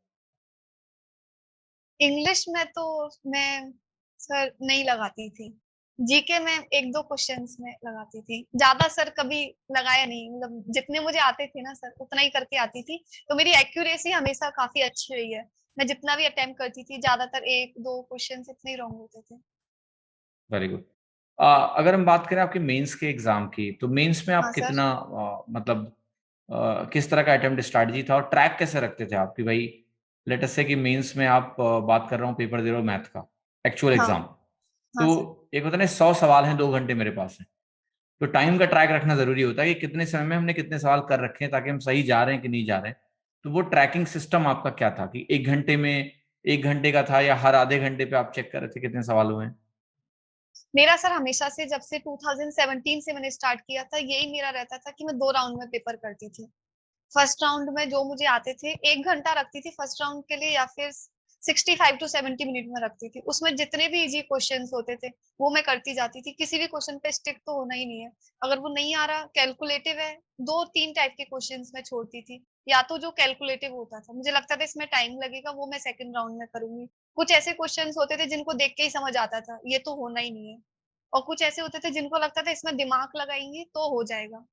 इंग्लिश में तो मैं सर नहीं लगाती थी, जीके में एक दो क्वेश्चंस में लगाती थी, ज्यादा सर कभी लगाया नहीं, मतलब जितने मुझे आते थे ना सर उतना ही करके आती थी। तो मेरी एक्यूरेसी हमेशा काफी अच्छी रही है, मैं जितना भी अटेम्प्ट करती थी ज्यादातर एक दो क्वेश्चंस इतने ही रॉन्ग होते थे।
Very good. अगर हम बात करें आपके मेंस के एग्जाम की, तो मेंस में आप
हाँ सर।
कितना मतलब किस तरह का अटेम्प्ट स्ट्रैटेजी था और ट्रैक कैसे रखते थे आप कि भाई लेट अस से कि मेंस में आप बात कर रहा हूँ पेपर दे रहे हो मैथ का, एक्चुअल
हाँ
एग्जाम। तो
हाँ सर।
एक होता है ना 100 सवाल हैं 2 घंटे मेरे पास है, तो टाइम का ट्रैक रखना जरूरी होता है कि कितने समय में हमने कितने सवाल कर रखे हैं ताकि हम सही जा रहे हैं कि नहीं जा रहे हैं। तो वो ट्रैकिंग सिस्टम आपका क्या था कि 1 घंटे में 1 घंटे का था या हर आधे घंटे पे आप चेक कर रहे थे कितने सवाल हुए हैं?
मेरा सर हमेशा से, जब से 2017 से मैंने स्टार्ट किया था, यही मेरा रहता था कि मैं 2 राउंड में पेपर करती थी। फर्स्ट राउंड में जो मुझे आते थे 1 घंटा रखती थी फर्स्ट राउंड के लिए, या फिर 65 to 70 मिनट में रखती थी। उसमें जितने भी इजी क्वेश्चंस होते थे वो मैं करती जाती थी, किसी भी क्वेश्चन पे स्टिक तो होना ही नहीं है। अगर वो नहीं आ रहा, कैलकुलेटिव है, 2-3 टाइप के क्वेश्चंस मैं छोड़ती थी। या तो जो कैलकुलेटिव होता था, मुझे लगता था इसमें टाइम लगेगा, वो मैं सेकंड राउंड में करूंगी। कुछ ऐसे क्वेश्चंस होते थे जिनको देख के ही समझ आता था ये तो होना ही नहीं है, और कुछ ऐसे होते थे जिनको लगता था इसमें दिमाग लगाएंगे तो हो जाएगा।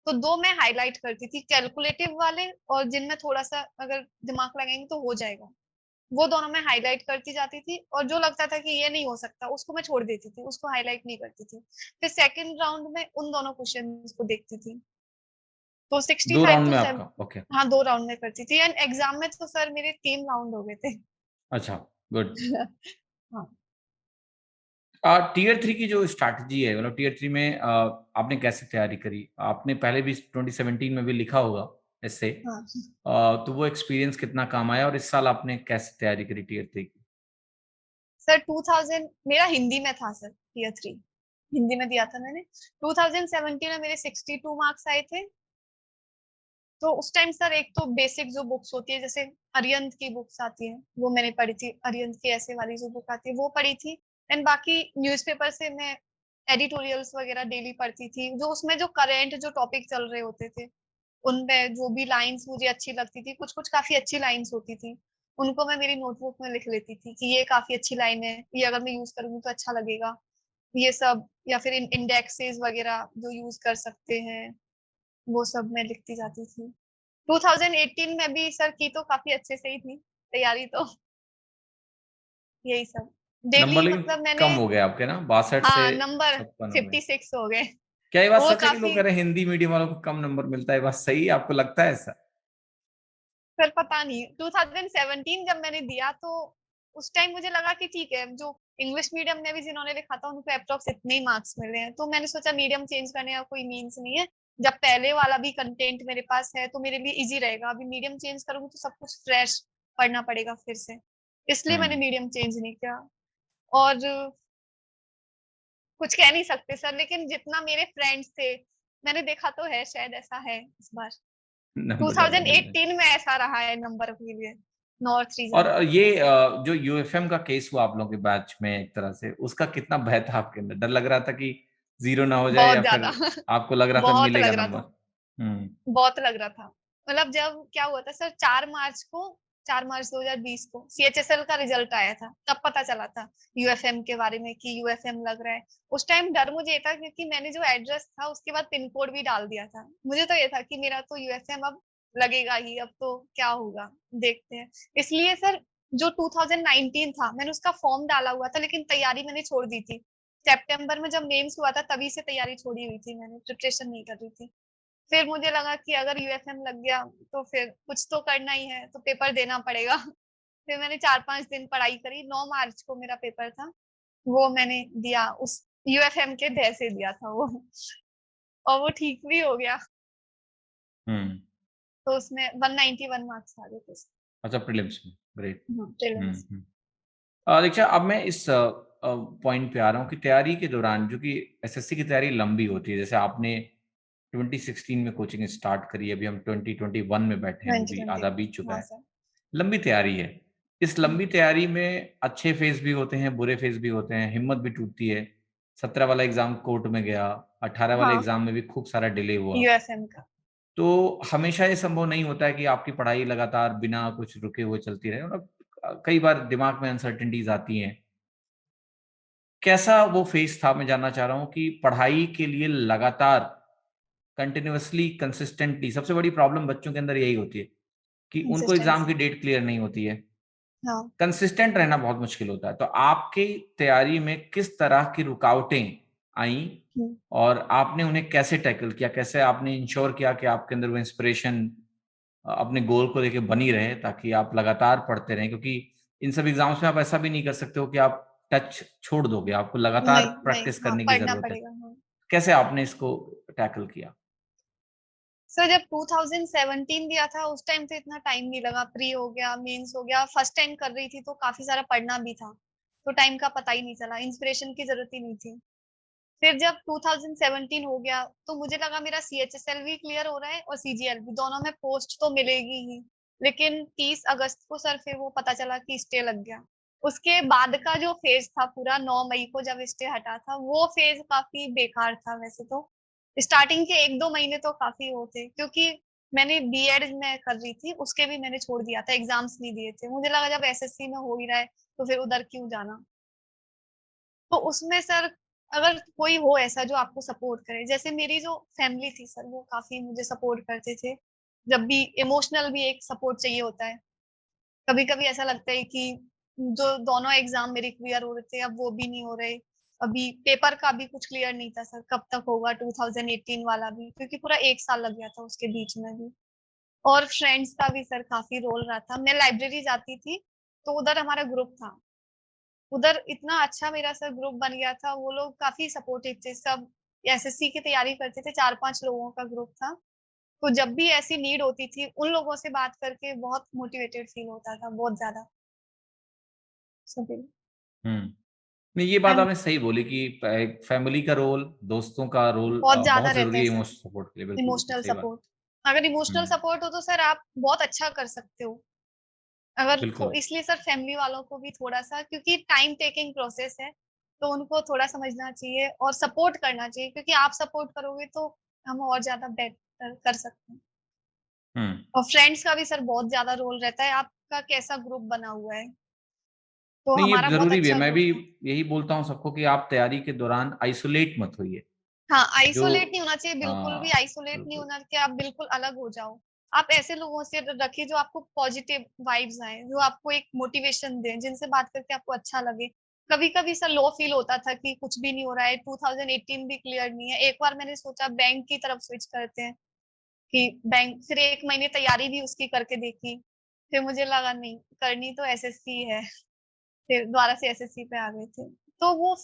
तो दो मैं हाईलाइट करती थी, कैलकुलेटिव वाले, और जिनमें थोड़ा सा अगर दिमाग लगाएंगे तो हो जाएगा, वो दोनों मैं हाईलाइट करती जाती थी। और जो लगता था कि ये नहीं हो सकता उसको मैं छोड़ देती थी, उसको हाईलाइट नहीं करती थी। फिर सेकंड राउंड में उन दोनों क्वेश्चन को देखती थी। तो सिक्सटी
दो
फाइव
राउंड
टू
में
सेवन
आपका? ओके।
हाँ 2 राउंड में करती थी, एंड एग्जाम में तो सर मेरे 3 राउंड हो गए थे।
अच्छा, गुड।
हाँ
टीयर थ्री की जो स्ट्रैटेजी है, मतलब टीयर थ्री में आपने कैसे तैयारी करी? आपने पहले भी 2017 में भी लिखा होगा ऐसे।
हाँ।
तो वो एक्सपीरियंस कितना काम आया और इस साल आपने कैसे तैयारी करी टियर 3 की?
सर 2000 मेरा हिंदी में था सर, टियर 3 हिंदी में दिया था मैंने। 2017 में मेरे 62 मार्क्स आए थे। तो उस टाइम सर एक तो बेसिक जो बुक्स होती है, जैसे अरिहंत की बुक्स आती है, वो मैंने पढ़ी थी। अरिहंत की ऐसे वाली जो बुक आती है वो पढ़ी थी। एंड बाकी न्यूज़पेपर से मैं एडिटोरियल्स वगैरह डेली पढ़ती थी, जो उसमें जो करेंट जो टॉपिक चल रहे होते थे उनमें जो भी लाइंस मुझे अच्छी लगती थी, कुछ कुछ काफी अच्छी लाइंस होती थी, उनको मैं मेरी नोटबुक में लिख लेती थी कि ये काफी अच्छी लाइन है, ये अगर मैं यूज करूंगी तो अच्छा लगेगा, ये सब। या फिर इंडेक्सेस वगैरह जो यूज कर सकते हैं, वो सब मैं लिखती जाती थी। 2018 में भी सर की तो काफी अच्छे से ही थी तैयारी तो। यही सब
नंबर
डेली
लेकिन
मतलब मैंने।
कम हो गए आपके ना, 62 से
हाँ, नंबर
56 हो गए।
56 हो गए।
क्या ये बात
वो
सच है कि लोग
काफी।
कह रहे हैं हिंदी मीडियम वालों को कम नंबर मिलता है? ये बात सही है? आपको लगता है ऐसा?
सर पता नहीं 2017 जब मैंने दिया तो उस टाइम मुझे लगा कि ठीक है, जो इंग्लिश मीडियम में भी जिन्होंने लिखा था उनको अप्रोक्स इतने ही मार्क्स मिल रहे हैं, तो मैंने सोचा मीडियम चेंज करने का कोई मीन्स नहीं है। जब पहले वाला भी कंटेंट मेरे पास है तो मेरे लिए इजी रहेगा। अभी मीडियम चेंज करूंगी तो सब कुछ फ्रेश पढ़ना पड़ेगा फिर से, इसलिए मैंने
हम्म।
मीडियम चेंज नहीं किया। और कुछ कह नहीं सकते सर, लेकिन जितना मेरे फ्रेंड्स थे, मैंने देखा तो है शायद ऐसा है इस बार।
नंबर ज्यादा मिल रहे हैं।
2018 में ऐसा रहा है नंबर के लिए नॉर्थ रीजन
और
में।
ये जो यूएफएम का केस हुआ आप लोगों के बैच में एक तरह से, उसका कितना भय था आपके अंदर? डर लग रहा था कि जीरो ना हो जाए,
बहुत
या फिर
ज्यादा।
आपको लग रहा था
बहुत
मिलेगा
लग रहा
नंबर?
था।
हम्म।
बहुत लग रहा था। मतलब जब क्या हुआ था सर, 4 मार्च 2020 को सीएचएसएल का रिजल्ट आया था, तब पता चला था यूएफएम के बारे में कि यूएफएम लग रहा है। उस टाइम डर मुझे ये था क्योंकि मैंने जो एड्रेस था उसके बाद पिन कोड भी डाल दिया था। मुझे तो ये था कि मेरा तो यूएफएम अब लगेगा ही, अब तो क्या होगा देखते हैं। इसलिए सर जो 2019 था मैंने उसका फॉर्म डाला हुआ था, लेकिन तैयारी मैंने छोड़ दी थी। सितंबर में जब मेंस हुआ था तभी से तैयारी छोड़ी हुई थी, मैंने प्रिपरेशन नहीं कर रही थी। फिर मुझे लगा कि अगर यूएफएम लग गया तो फिर कुछ तो करना ही है, तो पेपर देना पड़ेगा। फिर मैंने 4-5 दिन पढ़ाई करी। 9 मार्च को मेरा पेपर था, वो मैंने दिया। उस यूएफएम के डर से दिया था वो, और वो ठीक भी हो गया।
हम्म।
तो उसमें 191 मार्क्स आ गए थे।
अच्छा, प्रीलिम्स में। ग्रेट।
प्रीलिम्स।
हम्म। दीक्षा, अब मैं इस पॉइंट पे आ रहा हूँ कि तैयारी के दौरान, जो कि एसएससी की तैयारी लंबी होती है, जैसे आपने 2016 में कोचिंग स्टार्ट करी, अभी हम 2021 में बैठे हैं, वो भी
2020।
आधा बीत चुका
हाँ
है।
सर।
लंबी तैयारी है। इस लंबी तैयारी में अच्छे फेज भी होते हैं, बुरे फेज भी होते हैं, हिम्मत भी टूटती है। 17 वाला एग्जाम कोर्ट में गया, 18 वाले
हाँ,
एग्जाम में भी खूब सारा डिले हुआ।
यूएफएम का।
तो हमेशा ये संभव नहीं होता है कि आपकी पढ़ाई लगातार बिना कुछ रुके हुए चलती रहे, और कई बार दिमाग में अनसर्टेनिटीज आती हैं। कैसा वो फेज था, मैं जानना चाह रहा हूँ कि पढ़ाई के लिए लगातार कंटिन्यूअसली कंसिस्टेंटली, सबसे बड़ी प्रॉब्लम बच्चों के अंदर यही होती है कि उनको एग्जाम की
कंसिस्टेंसी।
डेट क्लियर नहीं होती है।
हाँ।
कंसिस्टेंट रहना बहुत मुश्किल होता है। तो आपकी तैयारी में किस तरह की रुकावटें आई
हम्म।
और आपने उन्हें कैसे टैकल किया? कैसे आपने इंश्योर किया कि आपके अंदर वो इंस्पिरेशन अपने गोल को लेके बनी रहे, ताकि आप लगातार पढ़ते रहें? क्योंकि इन सब एग्जाम्स में आप ऐसा भी नहीं कर सकते हो कि आप टच छोड़ दोगे, आपको लगातार
नहीं नहीं,
प्रैक्टिस
हाँ
करने की
पढ़ना
जरूरत है।
पड़ेगा। हाँ
कैसे आपने इसको टैकल किया?
सर, जब 2017 दिया था उस टाइम तो इतना टाइम नहीं लगा, प्री हो गया, मेंस हो गया। फर्स्ट टाइम कर रही थी तो काफी सारा पढ़ना भी था, तो टाइम का पता ही नहीं चला, इंस्पिरेशन की जरूरत ही नहीं थी। फिर जब 2017 हो गया तो मुझे लगा मेरा सीएचएसएल भी क्लियर हो रहा है और सीजीएल भी, दोनों में पोस्ट तो मिलेगी ही। लेकिन 30 अगस्त को सर फिर वो पता चला कि स्टे लग गया। उसके बाद का जो फेज था पूरा, 9 मई को जब स्टे हटा था, वो फेज काफी बेकार था वैसे तो। स्टार्टिंग के 1-2 महीने तो काफी वो थे, क्योंकि मैंने बीएड में कर रही थी, उसके भी मैंने छोड़ दिया था, एग्जाम्स नहीं दिए थे। मुझे लगा जब एसएससी में हो ही रहा है तो फिर उधर क्यों जाना। तो उसमें सर अगर कोई हो ऐसा जो आपको सपोर्ट करे, जैसे मेरी जो फैमिली थी सर वो काफी मुझे सपोर्ट करते थे। जब भी इमोशनल भी एक सपोर्ट चाहिए होता है। कभी कभी ऐसा लगता है कि जो दोनों एग्जाम मेरे क्लियर हो रहे थे अब वो भी नहीं हो रहे। अभी पेपर का भी कुछ क्लियर नहीं था सर, कब तक होगा 2018 वाला भी, क्योंकि पूरा 1 साल लग गया था उसके बीच में भी। और फ्रेंड्स का भी सर काफी रोल रहा था। मैं लाइब्रेरी जाती थी तो उधर हमारा ग्रुप था, उधर इतना अच्छा मेरा सर ग्रुप बन गया था। वो लोग काफी सपोर्टिव थे सब। एसएससी की तैयारी करते थे, 4-5 लोगों का ग्रुप था। तो जब भी ऐसी नीड होती थी, उन लोगों से बात करके बहुत मोटिवेटेड फील होता था, बहुत ज़्यादा सभी।
हम्म। नहीं, ये बात
एंड
आपने सही बोली कि एक फैमिली का रोल, दोस्तों का रोल
बहुत ज़्यादा
बहुत
रहता
जरूरी
है
है
सर,
इमोशनल सपोर्ट के लिए। बिल्कुल बिल्कुल
इमोशनल
सही बात।
सपोर्ट। अगर इमोशनल
हम्म।
सपोर्ट हो तो सर आप बहुत अच्छा कर सकते हो। अगर
बिल्कुल।
इसलिए सर फैमिली वालों को भी थोड़ा-सा, क्योंकि टाइम टेकिंग प्रोसेस है, तो उनको थोड़ा समझना चाहिए और सपोर्ट करना चाहिए, क्योंकि आप सपोर्ट करोगे तो हम और ज़्यादा बेटर कर सकते हैं।
हम्म।
और फ्रेंड्स का भी सर बहुत ज़्यादा रोल रहता है, आपका कैसा ग्रुप बना हुआ है। तो
नहीं, ये
हमारा बहुत
जरूरी भी है।
अच्छा
मैं
ग्रुप
भी
था।
यही बोलता हूँ सबको कि आप तैयारी के दौरान आइसोलेट मत होइए।
हाँ,
जो
आइसोलेट नहीं होना चाहिए, बिल्कुल भी
हाँ,
आइसोलेट नहीं
बिल्कुल
होना कि आप बिल्कुल अलग हो जाओ। आप ऐसे लोगों से रखिए जो आपको पॉजिटिव वाइब्स आएँ, जो आपको एक मोटिवेशन दें, जिनसे बात करके आपको अच्छा लगे। कभी-कभी सर लो फील होता था कि कुछ भी नहीं हो रहा है, 2018 भी क्लियर नहीं है। एक बार मैंने सोचा बैंक की तरफ स्विच करते हैं कि बैंक, फिर 1 महीने तैयारी भी उसकी करके देखी। फिर मुझे लगा नहीं, करनी तो एसएससी है। फिर दोबारा से एसएससी पे आ गए थे। तो वो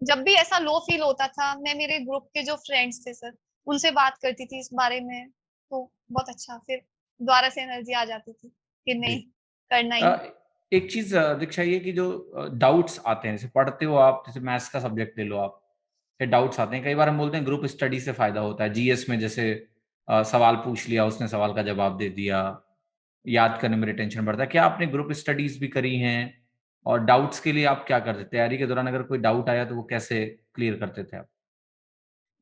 जब भी ऐसा लो फील होता था, मैं मेरे ग्रुप के जो फ्रेंड्स थे सर, उनसे बात करती थी इस बारे में, तो बहुत अच्छा फिर दोबारा से एनर्जी आ जाती थी कि
जी।
नहीं, करना
अ,
ही है।
एक चीज दीक्षा, ये कि जो डाउट्स आते हैं, जैसे पढ़ते हो आप, जैसे मैथ्स का सब्जेक्ट ले लो आप, फिर डाउट्स आते हैं। कई बार हम बोलते हैं ग्रुप स्टडी से फायदा होता है। जीएस में जैसे सवाल पूछ लिया, उसने सवाल का जवाब दे दिया, याद करने में रिटेंशन बढ़ता है। क्या आपने ग्रुप स्टडीज भी करी हैं? और डाउट्स के लिए आप क्या करते थे तैयारी के दौरान? अगर कोई डाउट आया तो वो कैसे क्लियर करते थे आप?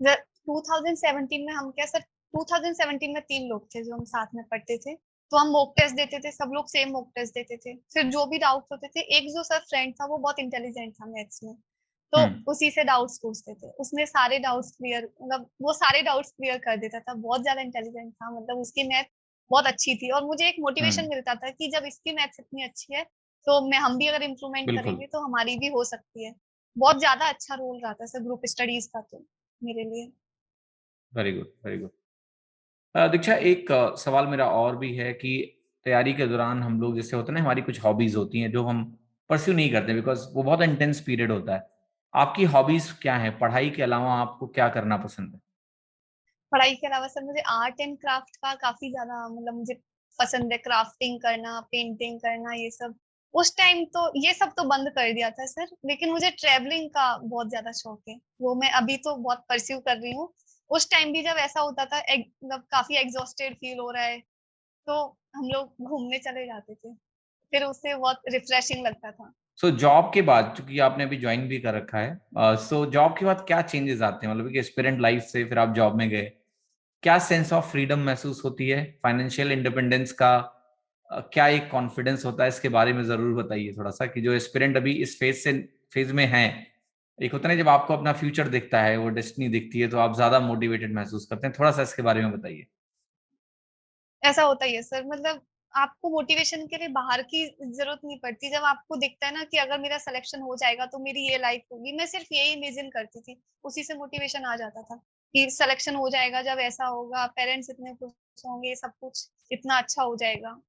ज 2017 में हम क्या सर, 2017 में 3 लोग थे जो हम साथ में पढ़ते थे। तो हम मॉक टेस्ट देते थे, सब लोग सेम मॉक टेस्ट देते थे। फिर जो भी डाउट्स होते थे, एक जो सर फ्रेंड था वो बहुत इंटेलिजेंट था मैथ्स में, तो
हम्म।
उसी से डाउट्स पूछते थे। उसने सारे डाउट्स क्लियर, मतलब वो सारे डाउट्स क्लियर कर देता था। बहुत ज़्यादा इंटेलिजेंट था, मतलब उसकी मैथ बहुत अच्छी थी और मुझे एक मोटिवेशन
हम्म।
मिलता था कि जब इसकी मैथ्स इतनी अच्छी है, तो मैं हम भी अगर इम्प्रूवमेंट
बिल्कुल।
करेंगे तो हमारी भी हो सकती है। बहुत ज़्यादा अच्छा रोल रहा था सर ग्रुप स्टडीज़ का तो मेरे लिए।
Very good, very good. Diksha, एक सवाल मेरा और भी है कि तैयारी के दौरान हम लोग, जैसे होता है ना, हमारी कुछ हॉबीज होती हैं जो हम परस्यू नहीं करते बिकॉज वो बहुत इंटेंस पीरियड होता है। आपकी हॉबीज क्या है? पढ़ाई के अलावा आपको क्या करना पसंद है?
पढ़ाई के अलावा सर मुझे आर्ट एंड क्राफ्ट का काफ़ी ज़्यादा, मतलब मुझे पसंद है, क्राफ्टिंग करना, पेंटिंग करना, ये सब। उस टाइम तो ये सब तो बंद कर दिया था सर, लेकिन मुझे ट्रैवलिंग का बहुत ज़्यादा शौक है। वो मैं अभी तो बहुत परस्यू कर रही हूँ। उस टाइम भी जब ऐसा होता था, मतलब काफ़ी एग्ज़ॉस्टेड फील हो रहा है, तो हम लोग घूमने चले जाते थे। फिर उससे बहुत रिफ्रेशिंग लगता था।
सो जॉब के बाद, चूंकि आपने अभी ज्वाइन भी कर रखा है, सो जॉब के बाद क्या चेंजेस आते हैं? मतलब कि एस्पिरेंट लाइफ से फिर आप जॉब में गए, क्या सेंस ऑफ फ्रीडम महसूस होती है? फाइनेंशियल इंडिपेंडेंस का क्या एक कॉन्फिडेंस होता है? इसके बारे में जरूर बताइए थोड़ा सा, कि जो एस्पिरेंट अभी इस फेज में है। एक होता है ना, जब आपको अपना फ्यूचर दिखता है, वो डेस्टिनी दिखती है, तो आप ज्यादा मोटिवेटेड महसूस करते हैं। थोड़ा सा इसके बारे में बताइए।
ऐसा होता ही है सर, मतलब आपको मोटिवेशन के लिए बाहर की ज़रूरत नहीं पड़ती। जब आपको दिखता है ना कि अगर मेरा सिलेक्शन हो जाएगा तो मेरी ये लाइफ होगी, मैं सिर्फ यही इमेजिन करती थी, उसी से मोटिवेशन आ जाता था कि सिलेक्शन हो जाएगा, जब ऐसा होगा, पेरेंट्स इतने खुश होंगे, सब कुछ इतना अच्छा हो जाएगा।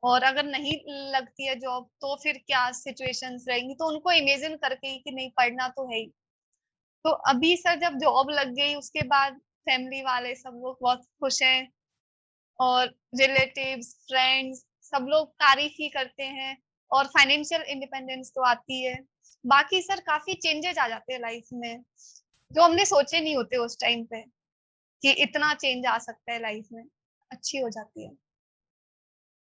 और अगर नहीं लगती है जॉब तो फिर क्या सिचुएशंस रहेंगी, तो उनको इमेजिन करके ही कि नहीं, पढ़ना तो है ही। तो अभी सर जब जॉब लग गई उसके बाद फैमिली वाले सब लोग बहुत खुश हैं, और रिलेटिव्स, फ्रेंड्स, सब लोग तारीफ ही करते हैं, और फाइनेंशियल इंडिपेंडेंस तो आती है। बाकी सर काफ़ी चेंजेज़ आ जाते हैं लाइफ में, जो हमने सोचे नहीं होते उस टाइम पे, कि इतना चेंज आ सकता है लाइफ में, अच्छी हो जाती है।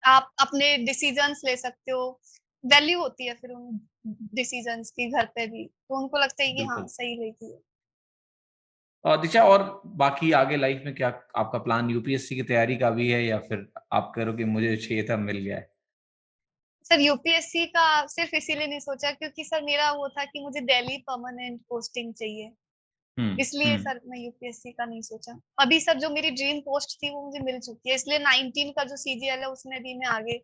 आप अपने डिसीजंस ले सकते हो, वैल्यू होती है फिर उन डिसीजंस की घर पे भी, तो उनको लगता है कि हाँ,
बिल्कुल।
सही लेती है।
दिशा, और बाकी आगे लाइफ में क्या आपका प्लान? यूपीएससी की तैयारी का भी है, या फिर आप कह रहे हो कि मुझे चाहिए था, मिल गया है?
सर यूपीएससी का सिर्फ इसीलिए नहीं सोचा क्योंकि सर मेरा वो था कि मुझे दिल्ली परमानेंट पोस्टिंग चाहिए। इसलिए
हम्म।
सर मैं यूपीएससी का नहीं सोचा। अभी सर जो मेरी ड्रीम पोस्ट थी वो मुझे मिल चुकी है, इसलिए 19 का जो सीजीएल है उसमें भी मैं आगे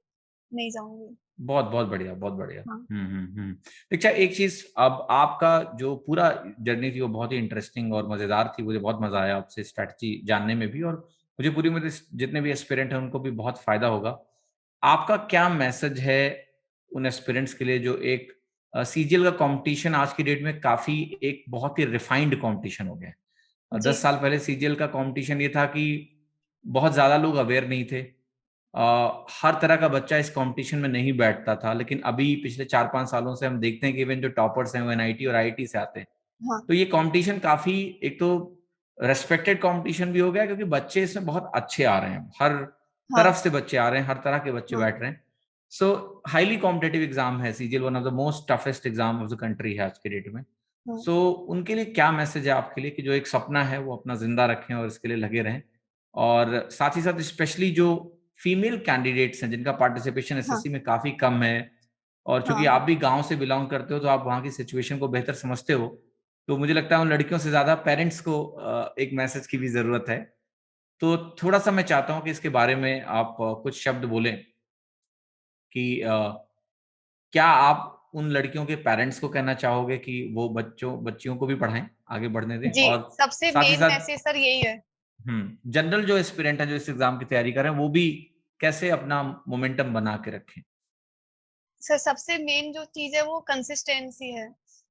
नहीं जाऊंगी।
बहुत बहुत बढ़िया, बहुत बढ़िया।
हाँ
हम्म। अच्छा, एक चीज, अब आपका जो पूरा जर्नी थी वो बहुत ही इंटरेस्टिंग और मजेदार थी। मुझे बहुत मजा आया आपसे स्ट्रैटेजी जानने में भी, और मुझे पूरी उम्मीद है जितने भी एस्पिरेंट हैं उनको भी बहुत फायदा होगा। आपका क्या मैसेज है उन एस्पिरेंट्स के लिए जो एक सीजीएल का कंपटीशन आज की डेट में काफी एक बहुत ही रिफाइंड कंपटीशन हो गया है?
जी।
10 साल पहले सीजीएल का कंपटीशन ये था कि बहुत ज्यादा लोग अवेयर नहीं थे। हर तरह का बच्चा इस कंपटीशन में नहीं बैठता था, लेकिन अभी पिछले 4-5 सालों से हम देखते हैं कि इवन जो टॉपर्स हैं वो एनआईटी और आईआईटी से आते हैं।
हाँ,
तो ये कंपटीशन काफी, एक तो रेस्पेक्टेड कंपटीशन भी हो गया क्योंकि बच्चे इसमें बहुत अच्छे आ रहे हैं, हर
हाँ,
तरफ से बच्चे आ रहे हैं, हर तरह के बच्चे
हाँ,
बैठ रहे हैं। सो हाईली कॉम्पिटेटिव एग्जाम है CGL, one of the most toughest exam of the country है आज के डेट में।
हाँ,
सो उनके लिए क्या मैसेज है आपके लिए कि जो एक सपना है वो अपना जिंदा रखें और इसके लिए लगे रहें, और साथ ही साथ स्पेशली जो फीमेल कैंडिडेट्स हैं जिनका पार्टिसिपेशन
हाँ,
एसएससी में काफी कम है, और चूंकि
हाँ,
आप
हाँ।
भी गांव से बिलोंग करते हो तो आप वहाँ की सिचुएशन को बेहतर समझते हो, तो मुझे लगता है उन लड़कियों से ज्यादा पेरेंट्स को एक मैसेज की भी जरूरत है। तो थोड़ा सा मैं चाहता हूँ कि इसके बारे में आप कुछ शब्द बोलें कि क्या आप उन लड़कियों के पेरेंट्स को कहना चाहोगे कि वो बच्चियों को भी पढ़ाएं, आगे बढ़ने दें,
जी,
और
सबसे
साथ ही
मेन
साथ
मैसेज सर यही है।
जनरल जो एस्पिरेंट है जो इस एग्जाम की तैयारी कर रहे हैं वो भी कैसे अपना मोमेंटम बना के रखें?
सर सबसे मेन जो चीज़ है वो कंसिस्टेंसी है।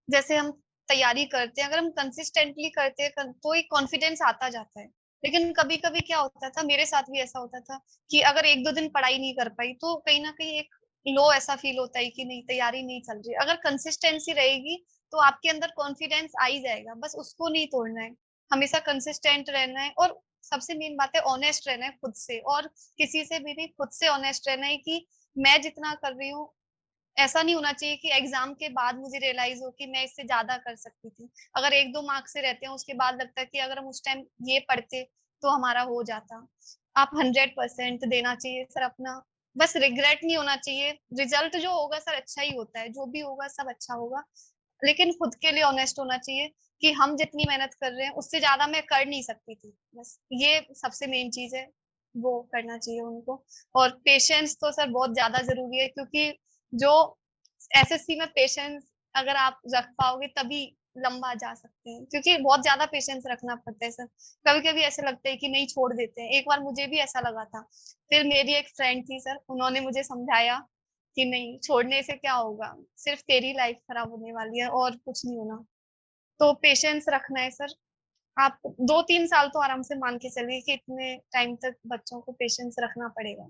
जैसे हम तैयारी करते हैं, अगर हम कंसिस्टेंटली करते हैं तो एक कॉन्फिडेंस आता जाता है। लेकिन कभी-कभी क्या होता था, मेरे साथ भी ऐसा होता था कि अगर 1-2 दिन पढ़ाई नहीं कर पाई तो कहीं न कहीं एक लो ऐसा फील होता है कि नहीं तैयारी नहीं चल रही है। अगर कंसिस्टेंसी रहेगी तो आपके अंदर कॉन्फिडेंस आ ही जाएगा, बस उसको नहीं तोड़ना है। हमेशा कंसिस्टेंट रहना है और सबसे मेन बात है ऑनेस्ट रहना है खुद से, और किसी से भी नहीं, खुद से ऑनेस्ट रहना है कि मैं जितना कर रही हूँ ऐसा नहीं होना चाहिए कि एग्ज़ाम के बाद मुझे रियलाइज़ हो कि मैं इससे ज़्यादा कर सकती थी। अगर 1-2 मार्क्स से रहते हैं, उसके बाद लगता है कि अगर हम उस टाइम ये पढ़ते, तो हमारा हो जाता। आप 100% देना चाहिए सर अपना, बस रिग्रेट नहीं होना चाहिए। रिज़ल्ट जो होगा सर अच्छा ही होता है, जो भी होगा सब अच्छा होगा। लेकिन खुद के लिए ऑनेस्ट होना चाहिए कि हम जितनी मेहनत कर रहे हैं, उससे ज़्यादा मैं कर नहीं सकती थी। बस ये सबसे मेन चीज़ है, वो करना चाहिए उनको। और पेशेंस तो सर बहुत ज़्यादा ज़रूरी है, क्योंकि जो एसएससी में पेशेंस अगर आप रख पाओगे तभी लंबा जा सकते हैं, क्योंकि बहुत ज़्यादा पेशेंस रखना पड़ता है सर। कभी-कभी ऐसे लगता है कि नहीं छोड़ देते हैं, एक बार मुझे भी ऐसा लगा था। फिर मेरी एक फ्रेंड थी सर, उन्होंने मुझे समझाया कि नहीं छोड़ने से क्या होगा, सिर्फ तेरी लाइफ खराब होने वाली है और कुछ नहीं होना। तो पेशेंस रखना है सर। आप 2-3 साल तो आराम से मान के चलिए कि इतने टाइम तक बच्चों को पेशेंस रखना पड़ेगा।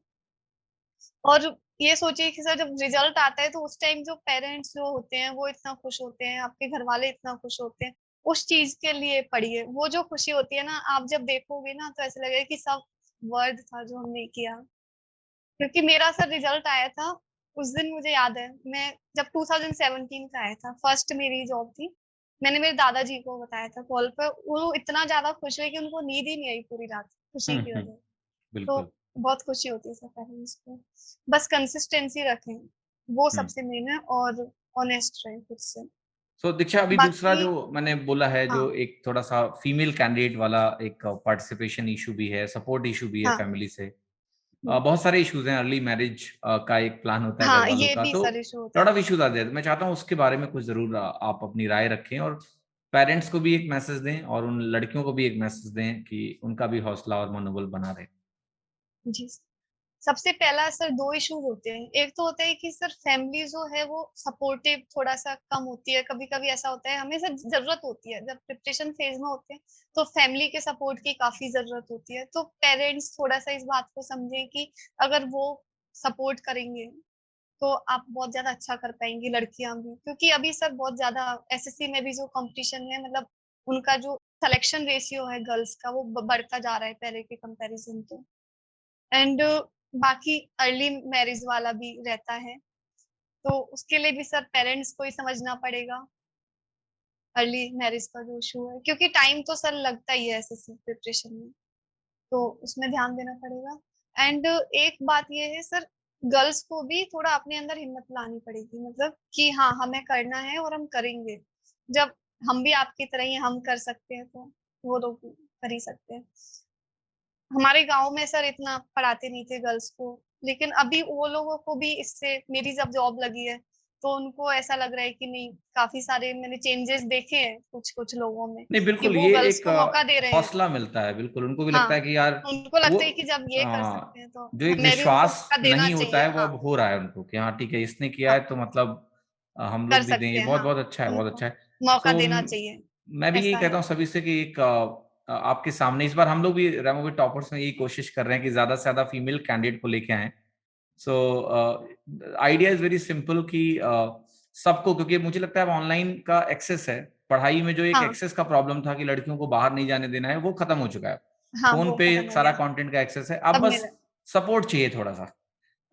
और ये सोचिए कि सर जब रिजल्ट आता है तो उस टाइम जो पेरेंट्स जो होते हैं वो इतना खुश होते हैं, आपके घरवाले इतना खुश होते हैं, उस चीज़ के लिए पढ़िए। वो जो खुशी होती है ना, आप जब देखोगे ना तो ऐसा लगेगा कि सब वर्थ था जो हमने किया। क्योंकि मेरा सर रिजल्ट आया था, उस दिन मुझे याद है, मैं जब 2017 का आया था, फर्स्ट मेरी जॉब थी। मैंने मेरे दादाजी को बताया था कॉल पे, वो इतना ज़्यादा खुश हुए कि उनको नींद ही नहीं आई पूरी रात, खुशी की वजह। तो
बिल्कुल।
बहुत खुशी होती है सर पेरेंट्स को। बस कंसिस्टेंसी रखें, वो
हम्म।
सबसे मेन है, और ऑनेस्ट रहें खुद से।
सो दीक्षा, अभी दूसरा
बाकी
जो मैंने बोला है,
हाँ,
जो एक थोड़ा सा फीमेल कैंडिडेट वाला एक पार्टिसिपेशन इशू भी है, सपोर्ट इशू भी है
हाँ,
फैमिली से।
हुँ।
बहुत सारे इश्यूज हैं, अर्ली मैरिज का एक प्लान होता है घर
हाँ,
वालों
ये
का,
भी
तो
सर इश्यू होता
लॉट
है।
ऑफ इश्यूज आते हैं। मैं चाहता हूँ उसके बारे में कुछ जरूर आप अपनी राय रखें, और पेरेंट्स को भी एक मैसेज दें और उन लड़कियों को भी एक मैसेज दें कि उनका भी हौसला और मनोबल बना रहे।
जी। सबसे पहला सर 2 इश्यूज़ होते हैं। एक तो होता है कि सर फैमिली जो है वो सपोर्टिव थोड़ा-सा कम होती है। कभी-कभी ऐसा होता है, हमें सर ज़रूरत होती है। जब प्रिपरेशन फेज़ में होते हैं, तो फैमिली के सपोर्ट की काफ़ी ज़रूरत होती है। तो पेरेंट्स थोड़ा-सा इस बात को समझें कि अगर वो सपोर्ट करेंगे, तो आप बहुत ज़्यादा अच्छा कर पाएँगी लड़कियाँ भी। क्योंकि अभी सर बहुत ज़्यादा एसएससी में भी जो कॉम्पिटिशन है, मतलब उनका जो सिलेक्शन रेशियो है गर्ल्स का, वो बढ़ता जा रहा है पहले के कंपैरिज़न तो। एंड बाकी अर्ली मैरिज वाला भी रहता है, तो उसके लिए भी सर पेरेंट्स को ही समझना पड़ेगा, अर्ली मैरिज का जो इश्यू है। क्योंकि टाइम तो सर लगता ही है एसएससी प्रिपरेशन में, तो उसमें ध्यान देना पड़ेगा। एंड एक बात ये है सर, गर्ल्स को भी थोड़ा अपने अंदर हिम्मत लानी पड़ेगी, मतलब कि हाँ, हमें करना है और हम करेंगे। जब हम भी आपकी तरह ही हम कर सकते हैं, तो वो लोग भी कर ही सकते हैं। हमारे गाँव में सर इतना पढ़ाते नहीं थे गर्ल्स को, लेकिन अभी वो लोगों को भी इससे, मेरी जब जॉब लगी है, तो उनको ऐसा लग रहा है कि नहीं, काफ़ी सारे मैंने चेंजेस देखे हैं कुछ-कुछ लोगों में,
नहीं,
कि
बिल्कुल,
वो
ये
गर्ल्स
एक
को मौका दे रहे हैं।
हौसला मिलता है, बिल्कुल उनको भी लगता
हाँ,
है कि यार
उनको
वो
लगता है कि जब ये कर सकते हैं, तो
जो एक
हमें भी उनको
विश्वास
मौका देना
नहीं होता
चाहिए।
है वो
हाँ,
अब हो रहा है उनको कि हाँ ठीक है, इसने किया
हाँ,
है तो मतलब हम
कर
लोग भी
सकते
देंगे।
हैं,
बहुत
हाँ,
बहुत अच्छा है, बहुत
उनको
अच्छा है।
मौका
सो
देना चाहिए,
मैं भी यही
ऐसा
कहता
है।
हूँ सभी से कि एक आपके सामने इस बार हम लोग भी रेमोविट टॉपर्स में यही कोशिश कर रहे हैं कि ज्यादा से ज्यादा फीमेल कैंडिडेट को लेके आए। So idea is very simple कि सबको, क्योंकि मुझे लगता है अब ऑनलाइन का एक्सेस है, पढ़ाई में जो एक
हाँ,
एक्सेस का प्रॉब्लम था कि लड़कियों को बाहर नहीं जाने देना है, वो खत्म हो चुका है।
हाँ,
फोन
वो
पे
खत्म हो
सारा
गया।
कंटेंट का एक्सेस है, अब
अब
बस
मिल
सपोर्ट चाहिए थोड़ा सा।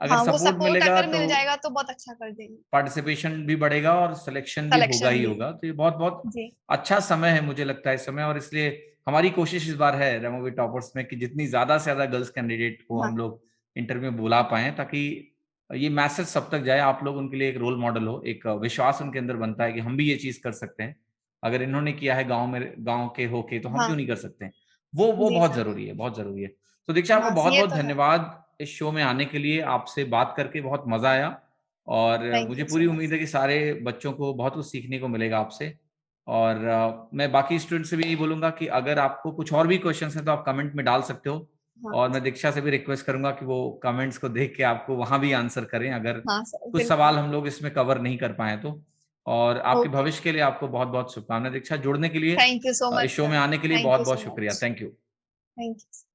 अगर
हाँ, वो
सपोर्ट
सपोर्ट
मिलेगा
अगर
तो
मिल जाएगा तो बहुत अच्छा कर देंगे।
पार्टिसिपेशन भी बढ़ेगा और सिलेक्शन भी होगा
कलेक्शन
ही
भी।
होगा। तो ये बहुत बहुत
जी,
अच्छा समय है मुझे लगता है इस समय, और इसलिए हमारी कोशिश इस बार है रेमोविट टॉपर्स में कि जितनी ज्यादा से ज्यादा गर्ल्स कैंडिडेट को
हाँ,
हम लोग इंटरव्यू में बुला पाए, ताकि ये मैसेज सब तक जाए, आप लोग उनके लिए एक रोल मॉडल हो, एक विश्वास उनके अंदर बनता है कि हम भी ये चीज कर सकते हैं। अगर इन्होंने किया है गांव में, गांव के होके, तो हम क्यों
हाँ,
नहीं कर सकते हैं। वो
जी
बहुत
सर।
जरूरी है, बहुत जरूरी है। तो दीक्षा, आपको
हाँ,
बहुत
ये
बहुत
तो है।
धन्यवाद इस शो में आने के लिए, आपसे बात करके बहुत मजा आया। और
थैंक
मुझे
यू
पूरी
सो
उम्मीद
मच।
है कि सारे बच्चों को बहुत कुछ सीखने को मिलेगा आपसे। और मैं बाकी स्टूडेंट से भी यही बोलूंगा कि अगर आपको कुछ और भी क्वेश्चंस हैं तो आप कमेंट में डाल सकते हो।
हाँ,
और मैं दीक्षा से भी रिक्वेस्ट करूंगा कि वो कमेंट्स को देख के आपको वहां भी आंसर करें, अगर
हाँ सर,
कुछ
बिल्कुल।
सवाल हम लोग इसमें कवर नहीं कर पाए तो। और आपके
ओके,
भविष्य के लिए आपको बहुत बहुत शुभकामनाएं दीक्षा। जुड़ने के लिए,
थैंक यू सो
इस
मच
शो
सर।
में आने के लिए
थैंक
बहुत
यू
बहुत
सो
शुक्रिया।
Much.
Thank you.
Thank you.